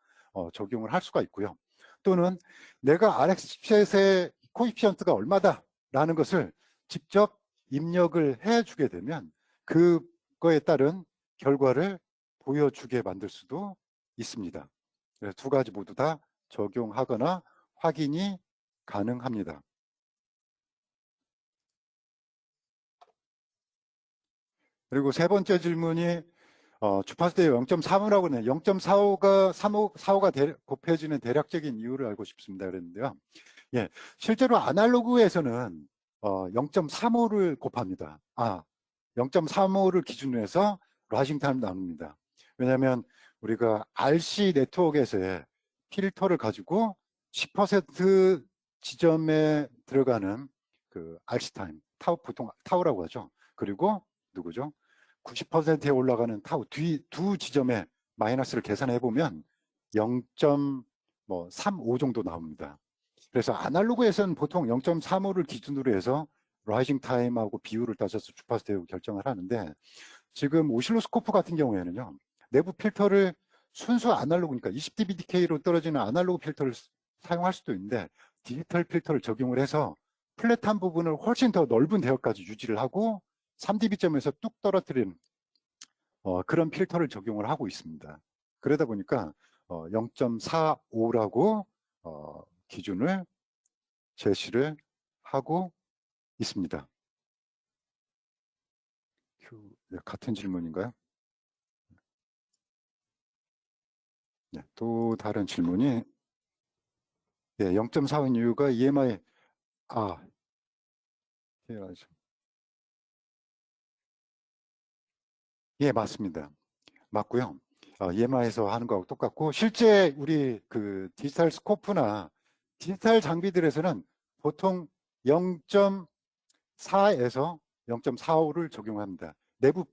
적용을 할 수가 있고요. 또는 내가 RX 칩셋의 코이피션트가 얼마다 라는 것을 직접 입력을 해주게 되면 그거에 따른 결과를 보여주게 만들 수도 있습니다. 그래서 두 가지 모두 다 적용하거나 확인이 가능합니다. 그리고 세 번째 질문이 주파수 대역 0.35라고 하네요. 0.45가 곱해지는 대략적인 이유를 알고 싶습니다. 그랬는데요. 예, 실제로 아날로그에서는 0.35를 곱합니다. 0.35를 기준으로 해서 라이징 타임 나눕니다. 왜냐하면 우리가 RC 네트워크에서의 필터를 가지고 10% 지점에 들어가는 그 RC 타임, 보통 타우라고 하죠. 그리고 누구죠? 90%에 올라가는 타우 두 지점에 마이너스를 계산해 보면 0.35 정도 나옵니다. 그래서 아날로그에서는 보통 0.35를 기준으로 해서 라이징 타임하고 비율을 따져서 주파수 대역을 결정을 하는데, 지금 오실로스코프 같은 경우에는요, 내부 필터를 순수 아날로그니까 20dBdK로 떨어지는 아날로그 필터를 사용할 수도 있는데, 디지털 필터를 적용을 해서 플랫한 부분을 훨씬 더 넓은 대역까지 유지를 하고 3dB점에서 뚝 떨어뜨리는 그런 필터를 적용을 하고 있습니다. 그러다 보니까 0.45라고 기준을 제시를 하고 있습니다. 같은 질문인가요? 네, 또 다른 질문이 0.45인 이유가 EMI 예, 맞습니다. 맞고요. EMI에서 하는 거하고 똑같고, 실제 우리 그 디지털 스코프나 디지털 장비들에서는 보통 0.4에서 0.45를 적용합니다. 내부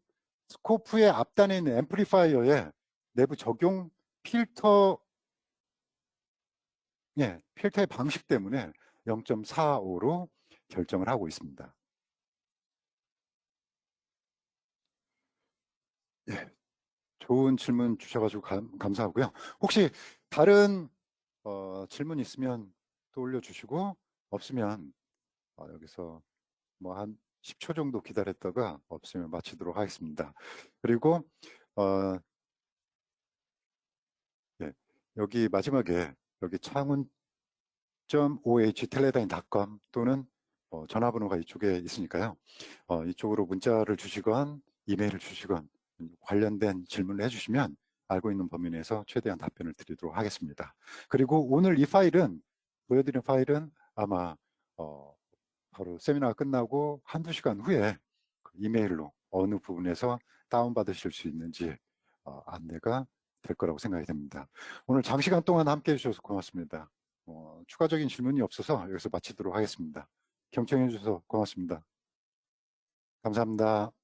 스코프의 앞단에 있는 앰플리파이어의 내부 적용 필터의 방식 때문에 0.45로 결정을 하고 있습니다. 예, 좋은 질문 주셔가지고 감사하고요. 혹시 다른 질문 있으면 또 올려주시고, 없으면 여기서 뭐 한 10초 정도 기다렸다가 없으면 마치도록 하겠습니다. 그리고 여기 마지막에 여기 창훈.oh teledyne.com 또는 전화번호가 이쪽에 있으니까요. 이쪽으로 문자를 주시건 이메일을 주시건 관련된 질문을 해주시면 알고 있는 범위 내에서 최대한 답변을 드리도록 하겠습니다. 그리고 오늘 이 파일은, 보여드린 파일은 아마 바로 세미나가 끝나고 한두 시간 후에 이메일로 어느 부분에서 다운받으실 수 있는지 안내가 될 거라고 생각이 됩니다. 오늘 장시간 동안 함께 해주셔서 고맙습니다. 추가적인 질문이 없어서 여기서 마치도록 하겠습니다. 경청해 주셔서 고맙습니다. 감사합니다.